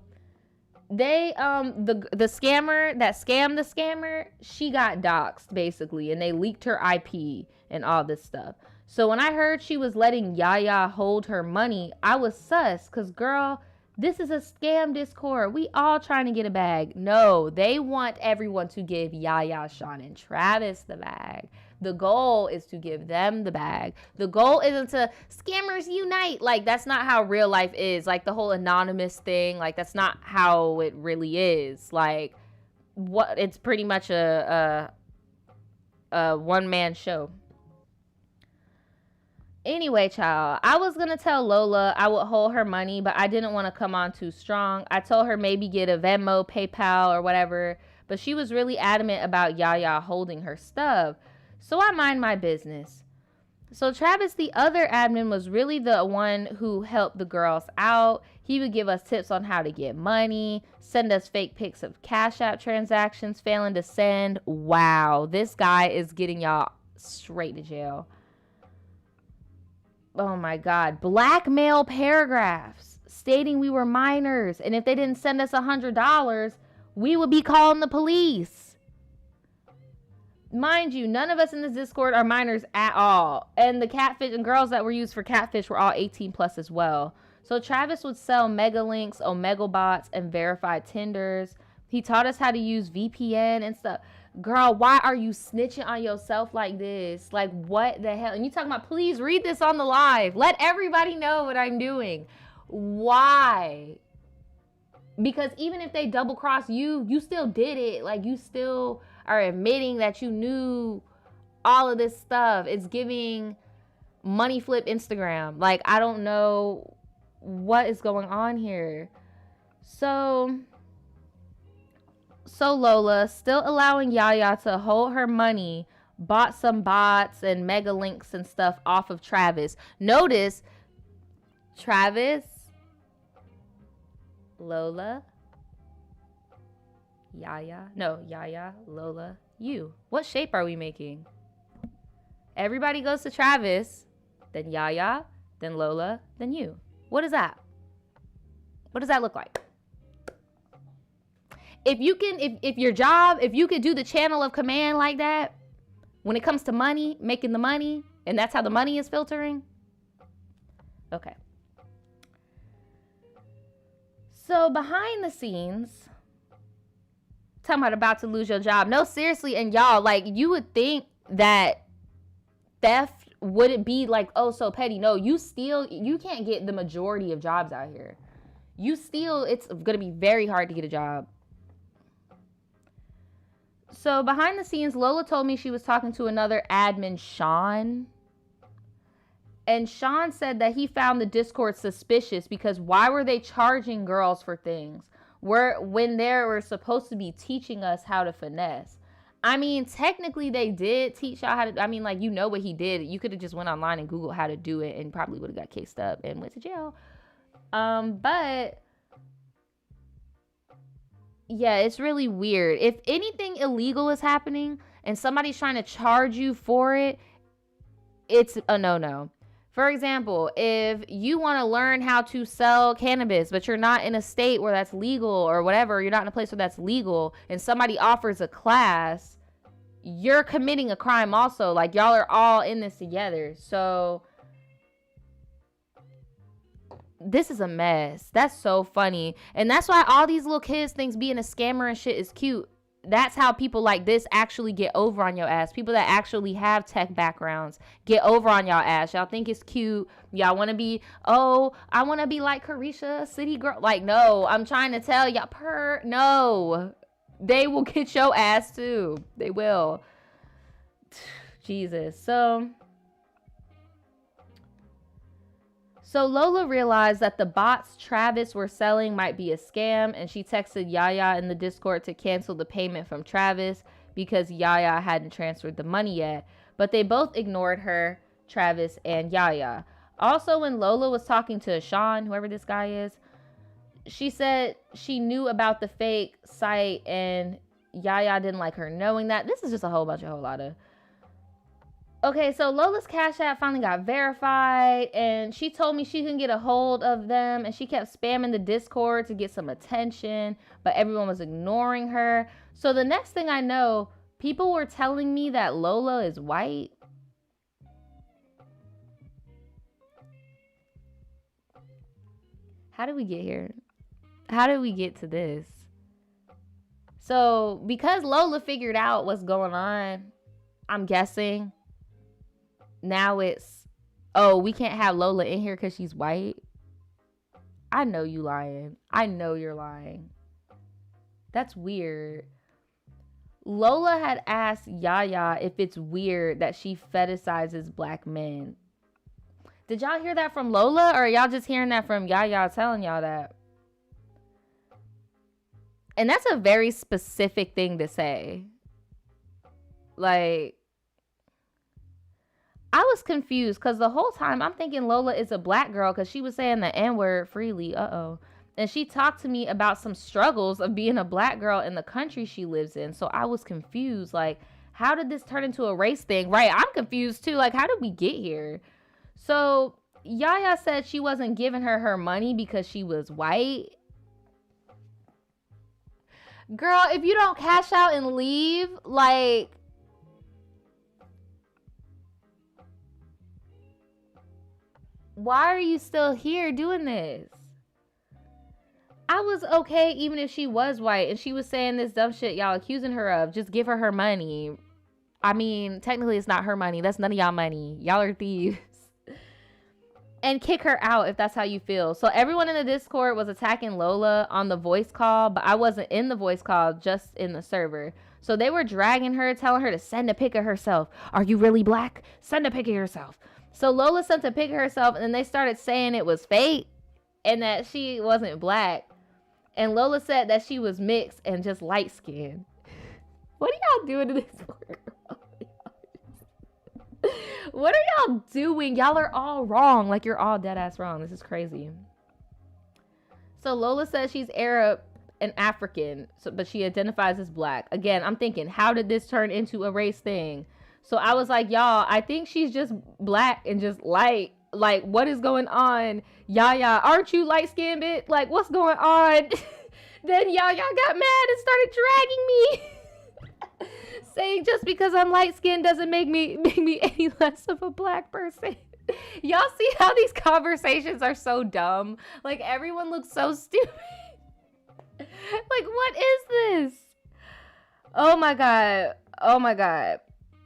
they the scammer that scammed the scammer, she got doxxed basically, and they leaked her IP and all this stuff. So when I heard she was letting Yaya hold her money, I was sus, cause girl, this is a scam Discord. We all trying to get a bag. No, they want everyone to give Yaya, Sean, and Travis the bag. The goal is to give them the bag. The goal isn't to scammers unite. Like, that's not how real life is. Like, the whole anonymous thing, like, that's not how it really is. Like, what? It's pretty much a one-man show. Anyway, child, I was going to tell Lola I would hold her money, but I didn't want to come on too strong. I told her maybe get a Venmo, PayPal, or whatever, but she was really adamant about Yaya holding her stuff. So I mind my business. So Travis, the other admin, was really the one who helped the girls out. He would give us tips on how to get money, send us fake pics of Cash App transactions failing to send. Wow, this guy is getting y'all straight to jail. Oh my God. Blackmail paragraphs stating we were minors, and if they didn't send us $100, we would be calling the police. Mind you, none of us in this Discord are minors at all. And the catfish and girls that were used for catfish were all 18 plus as well. So Travis would sell mega links, omega bots, and verified Tinders. He taught us how to use VPN and stuff. Girl, why are you snitching on yourself like this? Like, what the hell? And you talking about, please read this on the live. Let everybody know what I'm doing. Why? Because even if they double cross you, you still did it. Like, you still are admitting that you knew all of this stuff. It's giving money flip Instagram. Like, I don't know what is going on here. So Lola, still allowing Yaya to hold her money, bought some bots and mega links and stuff off of Travis. Notice, Travis, Lola, Yaya, Lola, you. What shape are we making? Everybody goes to Travis, then Yaya, then Lola, then you. What is that? What does that look like? If you can, if your job, if you could do the channel of command like that, when it comes to money, making the money, and that's how the money is filtering. Okay. So behind the scenes, talking about to lose your job. No, seriously, and y'all, like, you would think that theft wouldn't be like, oh, so petty. No, you can't get the majority of jobs out here. It's gonna be very hard to get a job. So behind the scenes, Lola told me she was talking to another admin, Sean. And Sean said that he found the Discord suspicious because why were they charging girls for things when they were supposed to be teaching us how to finesse? I mean, technically they did teach y'all how to, I mean, like, you know what he did. You could have just went online and Googled how to do it and probably would have got cased up and went to jail. But yeah, it's really weird. If anything illegal is happening and somebody's trying to charge you for it, it's a no-no. For example, if you want to learn how to sell cannabis, but you're not in a state where that's legal or whatever, you're not in a place where that's legal, and somebody offers a class, you're committing a crime also. Like, y'all are all in this together. So this is a mess. That's so funny. And that's why all these little kids think being a scammer and shit is cute. That's how people like this actually get over on your ass. People that actually have tech backgrounds get over on y'all ass. Y'all think it's cute. Y'all want to be, oh, I want to be like Carisha, city girl. Like, no, I'm trying to tell y'all, no. They will get your ass too. They will. Jesus. So Lola realized that the bots Travis were selling might be a scam, and she texted Yaya in the Discord to cancel the payment from Travis because Yaya hadn't transferred the money yet. But they both ignored her, Travis and Yaya. Also, when Lola was talking to Sean, whoever this guy is, she said she knew about the fake site and Yaya didn't like her knowing that. This is just a whole lot of... Okay, so Lola's Cash App finally got verified, and she told me she couldn't get a hold of them, and she kept spamming the Discord to get some attention, but everyone was ignoring her. So the next thing I know, people were telling me that Lola is white. How did we get here? How did we get to this? So because Lola figured out what's going on, I'm guessing now it's, oh, we can't have Lola in here because she's white. I know you lying. I know you're lying. That's weird. Lola had asked Yaya if it's weird that she fetishizes black men. Did y'all hear that from Lola, or are y'all just hearing that from Yaya telling y'all that? And that's a very specific thing to say. Like, I was confused because the whole time I'm thinking Lola is a black girl because she was saying the N-word freely. And she talked to me about some struggles of being a black girl in the country she lives in. So I was confused. Like, how did this turn into a race thing? Right. I'm confused too. Like, how did we get here? So Yaya said she wasn't giving her money because she was white. Girl, if you don't cash out and leave, like, why are you still here doing this? I was okay even if she was white and she was saying this dumb shit y'all accusing her of. Just give her money. I mean, technically it's not her money. That's none of y'all money. Y'all are thieves. And kick her out if that's how you feel. So everyone in the Discord was attacking Lola on the voice call, but I wasn't in the voice call, just in the server. So they were dragging her, telling her to send a pic of herself. Are you really black? Send a pic of yourself. So Lola sent a pic of herself, and then they started saying it was fake and that she wasn't black. And Lola said that she was mixed and just light-skinned. What are y'all doing to this poor girl? What are y'all doing? Y'all are all wrong. Like, you're all dead-ass wrong. This is crazy. So Lola says she's Arab and African, but she identifies as black. Again, I'm thinking, how did this turn into a race thing? So I was like, y'all, I think she's just black and just light. Like, what is going on? Yaya, aren't you light-skinned, bitch? Like, what's going on? Then Yaya got mad and started dragging me. Saying just because I'm light-skinned doesn't make me any less of a black person. Y'all see how these conversations are so dumb? Like, everyone looks so stupid. Like, what is this? Oh my god. Oh my god.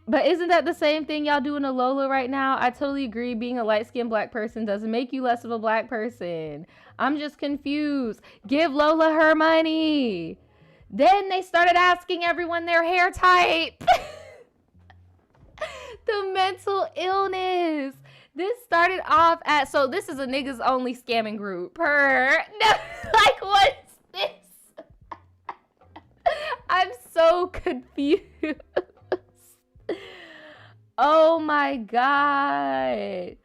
But isn't that the same thing y'all doing to Lola right now? I totally agree. Being a light-skinned black person doesn't make you less of a black person. I'm just confused. Give Lola her money. Then they started asking everyone their hair type. The mental illness. This started off at, so this is a niggas only scamming group. Like, what's this? I'm so confused. Oh my god.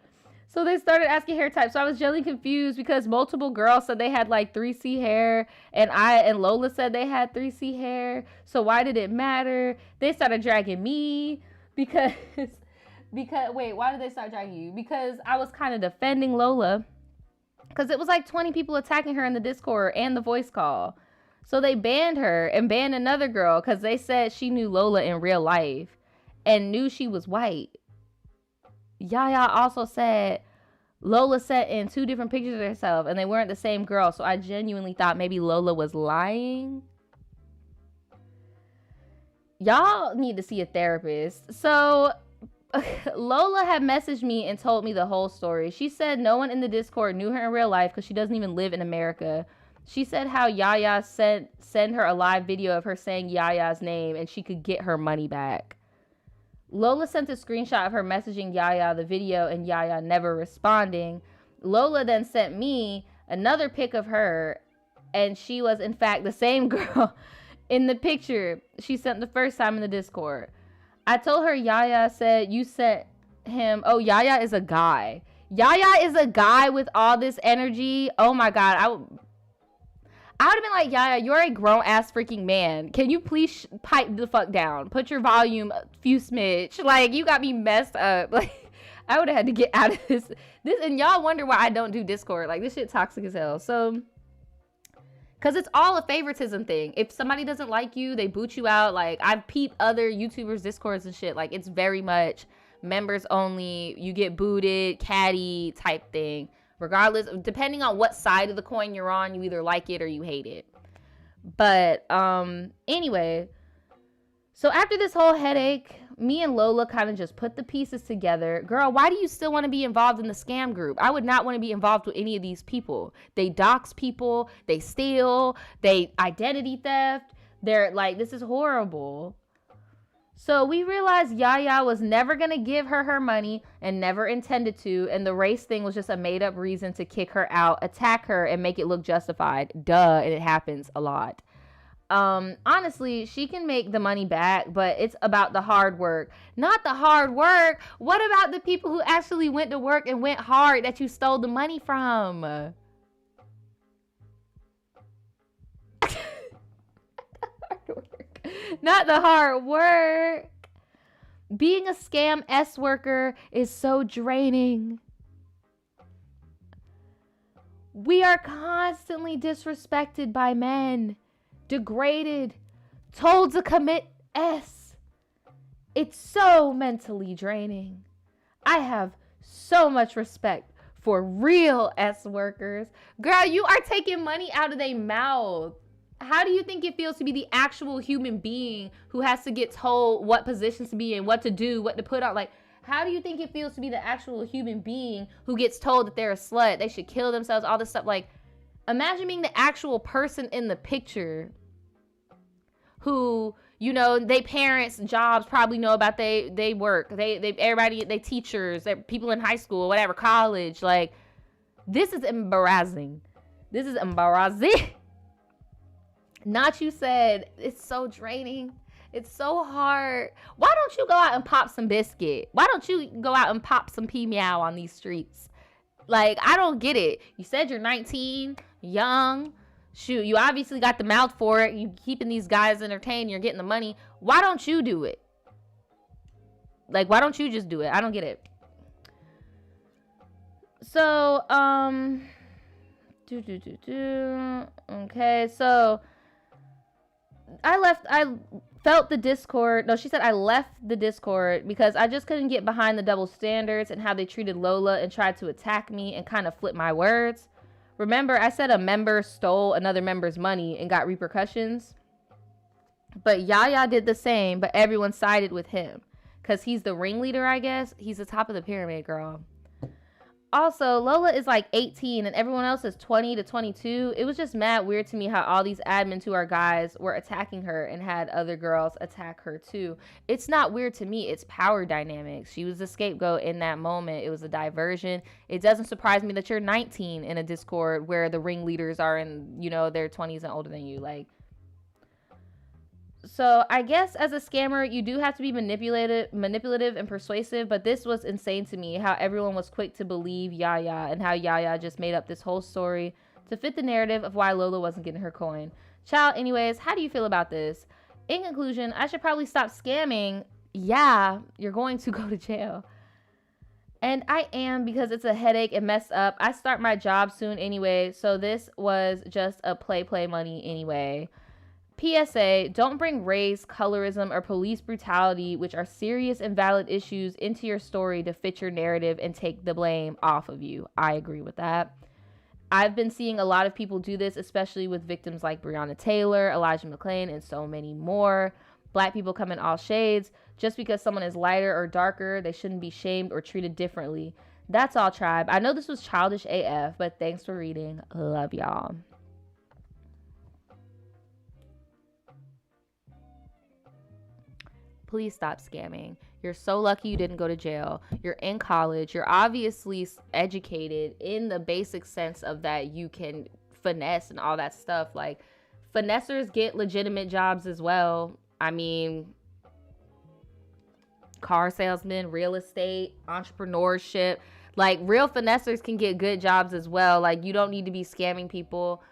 So they started asking hair types. So I was generally confused because multiple girls said they had like 3C hair, and Lola said they had 3C hair. So why did it matter? They started dragging me because wait, why did they start dragging you? Because I was kind of defending Lola, because it was like 20 people attacking her in the Discord and the voice call. So they banned her and banned another girl because they said she knew Lola in real life and knew she was white. Yaya also said Lola sent in 2 different pictures of herself and they weren't the same girl. So I genuinely thought maybe Lola was lying. Y'all need to see a therapist. So Lola had messaged me and told me the whole story. She said no one in the Discord knew her in real life because she doesn't even live in America. She said how Yaya send her a live video of her saying Yaya's name and she could get her money back. Lola sent a screenshot of her messaging Yaya the video and Yaya never responding. Lola then sent me another pic of her, and she was in fact the same girl in the picture she sent the first time in the Discord. I told her Yaya said you sent him. Oh, Yaya is a guy. Yaya is a guy with all this energy. Oh my god. I would have been like, Yaya, you're a grown-ass freaking man. Can you please pipe the fuck down? Put your volume a few smidge. Like, you got me messed up. Like, I would have had to get out of this. And y'all wonder why I don't do Discord. Like, this shit toxic as hell. So, because it's all a favoritism thing. If somebody doesn't like you, they boot you out. Like, I've peeped other YouTubers' Discords and shit. Like, it's very much members only. You get booted, catty type thing. Regardless, depending on what side of the coin you're on, you either like it or you hate it. But anyway, so after this whole headache, me and Lola kind of just put the pieces together. Girl, why do you still want to be involved in the scam group? I would not want to be involved with any of these people. They dox people, they steal, they identity theft. They're like, this is horrible. So we realized Yaya was never going to give her money and never intended to. And the race thing was just a made up reason to kick her out, attack her, and make it look justified. Duh. And it happens a lot. Honestly, she can make the money back, but it's about the hard work. Not the hard work. What about the people who actually went to work and went hard that you stole the money from? Not the hard work. Being a scam S worker is so draining. We are constantly disrespected by men, degraded, told to commit S. It's so mentally draining. I have so much respect for real S workers. Girl, you are taking money out of their mouth. How do you think it feels to be the actual human being who has to get told what positions to be in, what to do, what to put on? Like, how do you think it feels to be the actual human being who gets told that they're a slut, they should kill themselves, all this stuff? Like, imagine being the actual person in the picture who, you know, they parents' jobs probably know about they work. They everybody, they teachers, they people in high school, whatever, college. Like, this is embarrassing. This is embarrassing. Not you said, it's so draining. It's so hard. Why don't you go out and pop some biscuit? Why don't you go out and pop some pea meow on these streets? Like, I don't get it. You said you're 19, young. Shoot, you obviously got the mouth for it. You keeping these guys entertained. You're getting the money. Why don't you do it? Like, why don't you just do it? I don't get it. So, okay, so I felt the Discord. No, she said I left the Discord because I just couldn't get behind the double standards and how they treated Lola and tried to attack me and kind of flip my words. Remember, I said a member stole another member's money and got repercussions. But Yaya did the same, but everyone sided with him because he's the ringleader, I guess. He's the top of the pyramid, girl. Also, Lola is like 18 and everyone else is 20 to 22. It was just mad weird to me how all these admins who are guys were attacking her and had other girls attack her too. It's not weird to me. It's power dynamics. She was the scapegoat in that moment. It was a diversion. It doesn't surprise me that you're 19 in a Discord where the ringleaders are in, you know, their 20s and older than you. Like, so I guess as a scammer, you do have to be manipulative and persuasive, but this was insane to me how everyone was quick to believe Yaya and how Yaya just made up this whole story to fit the narrative of why Lola wasn't getting her coin. Child, anyways, how do you feel about this? In conclusion, I should probably stop scamming. Yeah, you're going to go to jail. And I am, because it's a headache and mess up. I start my job soon anyway, so this was just a play money anyway. PSA, don't bring race, colorism, or police brutality, which are serious and valid issues, into your story to fit your narrative and take the blame off of you. I agree with that. I've been seeing a lot of people do this, especially with victims like Breonna Taylor, Elijah McClain, and so many more. Black people come in all shades. Just because someone is lighter or darker, they shouldn't be shamed or treated differently. That's all, tribe. I know this was childish AF, but thanks for reading. Love y'all. Please stop scamming. You're so lucky you didn't go to jail. You're in college. You're obviously educated in the basic sense of that you can finesse and all that stuff. Like, finessers get legitimate jobs as well. I mean, car salesmen, real estate, entrepreneurship. Like, real finessers can get good jobs as well. Like, you don't need to be scamming people.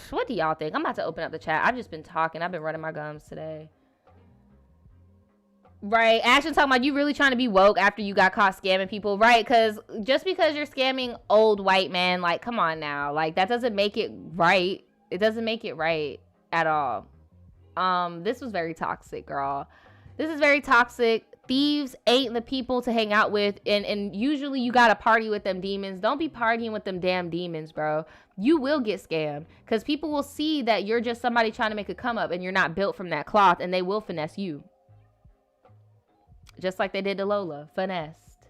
What do y'all think? I'm about to open up the chat. I've just been talking. I've been running my gums today. Right. Ashton talking about you really trying to be woke after you got caught scamming people. Right. Because just because you're scamming old white men, like, come on now. Like, that doesn't make it right. It doesn't make it right at all. This was very toxic, girl. This is very toxic. Thieves ain't the people to hang out with. And usually you got to party with them demons. Don't be partying with them damn demons, bro. You will get scammed because people will see that you're just somebody trying to make a come up and you're not built from that cloth, and they will finesse you. Just like they did to Lola. Finessed.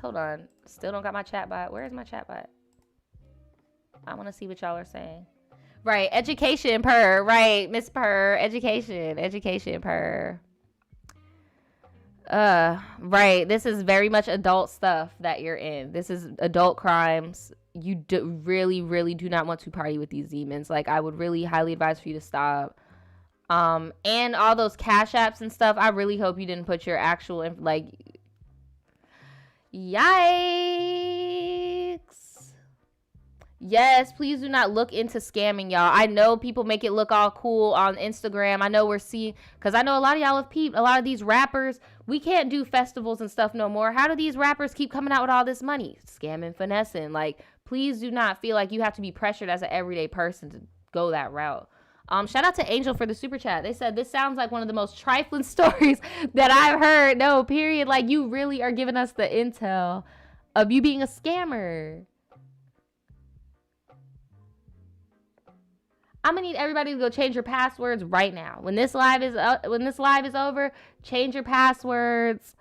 Hold on. Still don't got my chat bot. Where is my chat bot? I want to see what y'all are saying. Right. Education per. Right. Miss Per. Education per. Right. This is very much adult stuff that you're in. This is adult crimes. you really, really do not want to party with these demons. Like, I would really highly advise for you to stop. And all those cash apps and stuff, I really hope you didn't put your actual, like, yikes. Yes, please do not look into scamming, y'all. I know people make it look all cool on Instagram. I know we're seeing, because I know a lot of y'all have peeped. A lot of these rappers, we can't do festivals and stuff no more. How do these rappers keep coming out with all this money? Scamming, finessing. Like, please do not feel like you have to be pressured as an everyday person to go that route. Shout out to Angel for the super chat. They said, this sounds like one of the most trifling stories that I've heard. No, period. Like, you really are giving us the intel of you being a scammer. I'm gonna need everybody to go change your passwords right now. When this live is over, change your passwords.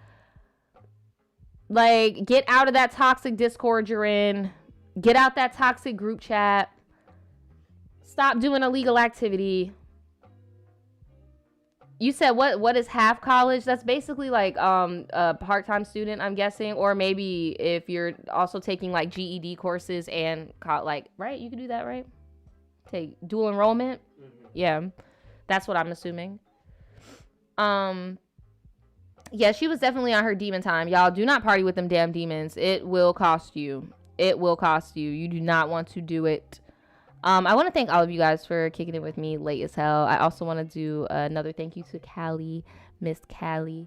Like, get out of that toxic Discord you're in. Get out that toxic group chat. Stop doing illegal activity. You said what is half college? That's basically like a part-time student, I'm guessing, or maybe if you're also taking like GED courses and like, right? You could do that, right? Take dual enrollment. Yeah, that's what I'm assuming. Yeah, she was definitely on her demon time. Y'all do not party with them damn demons. It will cost you. It will cost you. You do not want to do it. I want to thank all of you guys for kicking it with me late as hell. I also want to do another thank you to Callie, Miss Callie.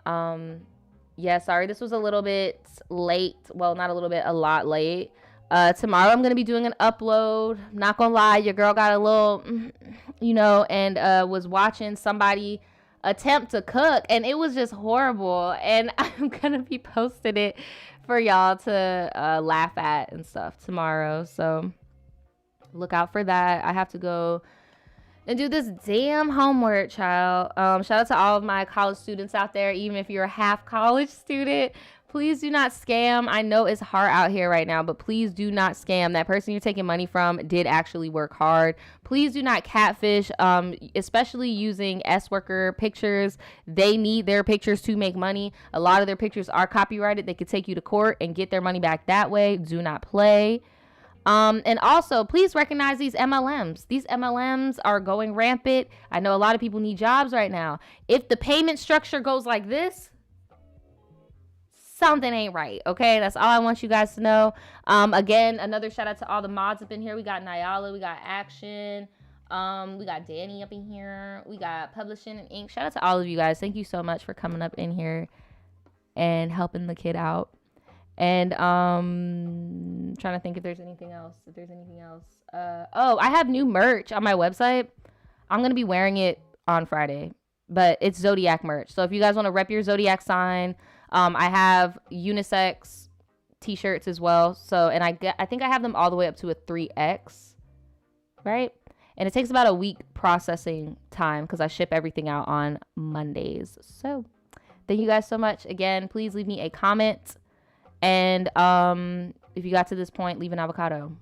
Yeah, sorry, this was a little bit late. Well, not a little bit, a lot late. Tomorrow I'm going to be doing an upload. Not going to lie, your girl got a little, and was watching somebody attempt to cook, and it was just horrible. And I'm going to be posting it for y'all to laugh at and stuff tomorrow. So look out for that. I have to go and do this damn homework, child. Shout out to all of my college students out there. Even if you're a half college student, please do not scam. I know it's hard out here right now, but please do not scam. That person you're taking money from did actually work hard. Please do not catfish, especially using S-worker pictures. They need their pictures to make money. A lot of their pictures are copyrighted. They could take you to court and get their money back that way. Do not play. And also, please recognize these MLMs. These MLMs are going rampant. I know a lot of people need jobs right now. If the payment structure goes like this, something ain't right. Okay, that's all I want you guys to know. Again, another shout out to all the mods up in here. We got Nyala, we got Action, we got Danny up in here, we got Publishing and Ink. Shout out to all of you guys. Thank you so much for coming up in here and helping the kid out. And trying to think if there's anything else. I have new merch on my website. I'm gonna be wearing it on Friday, but it's Zodiac merch. So if you guys want to rep your Zodiac sign, I have unisex t-shirts as well. So, and I think I have them all the way up to a 3X, right? And it takes about a week processing time because I ship everything out on Mondays. So thank you guys so much. Again, please leave me a comment. And if you got to this point, leave an avocado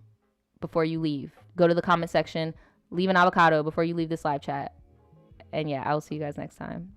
before you leave. Go to the comment section, leave an avocado before you leave this live chat. And yeah, I will see you guys next time.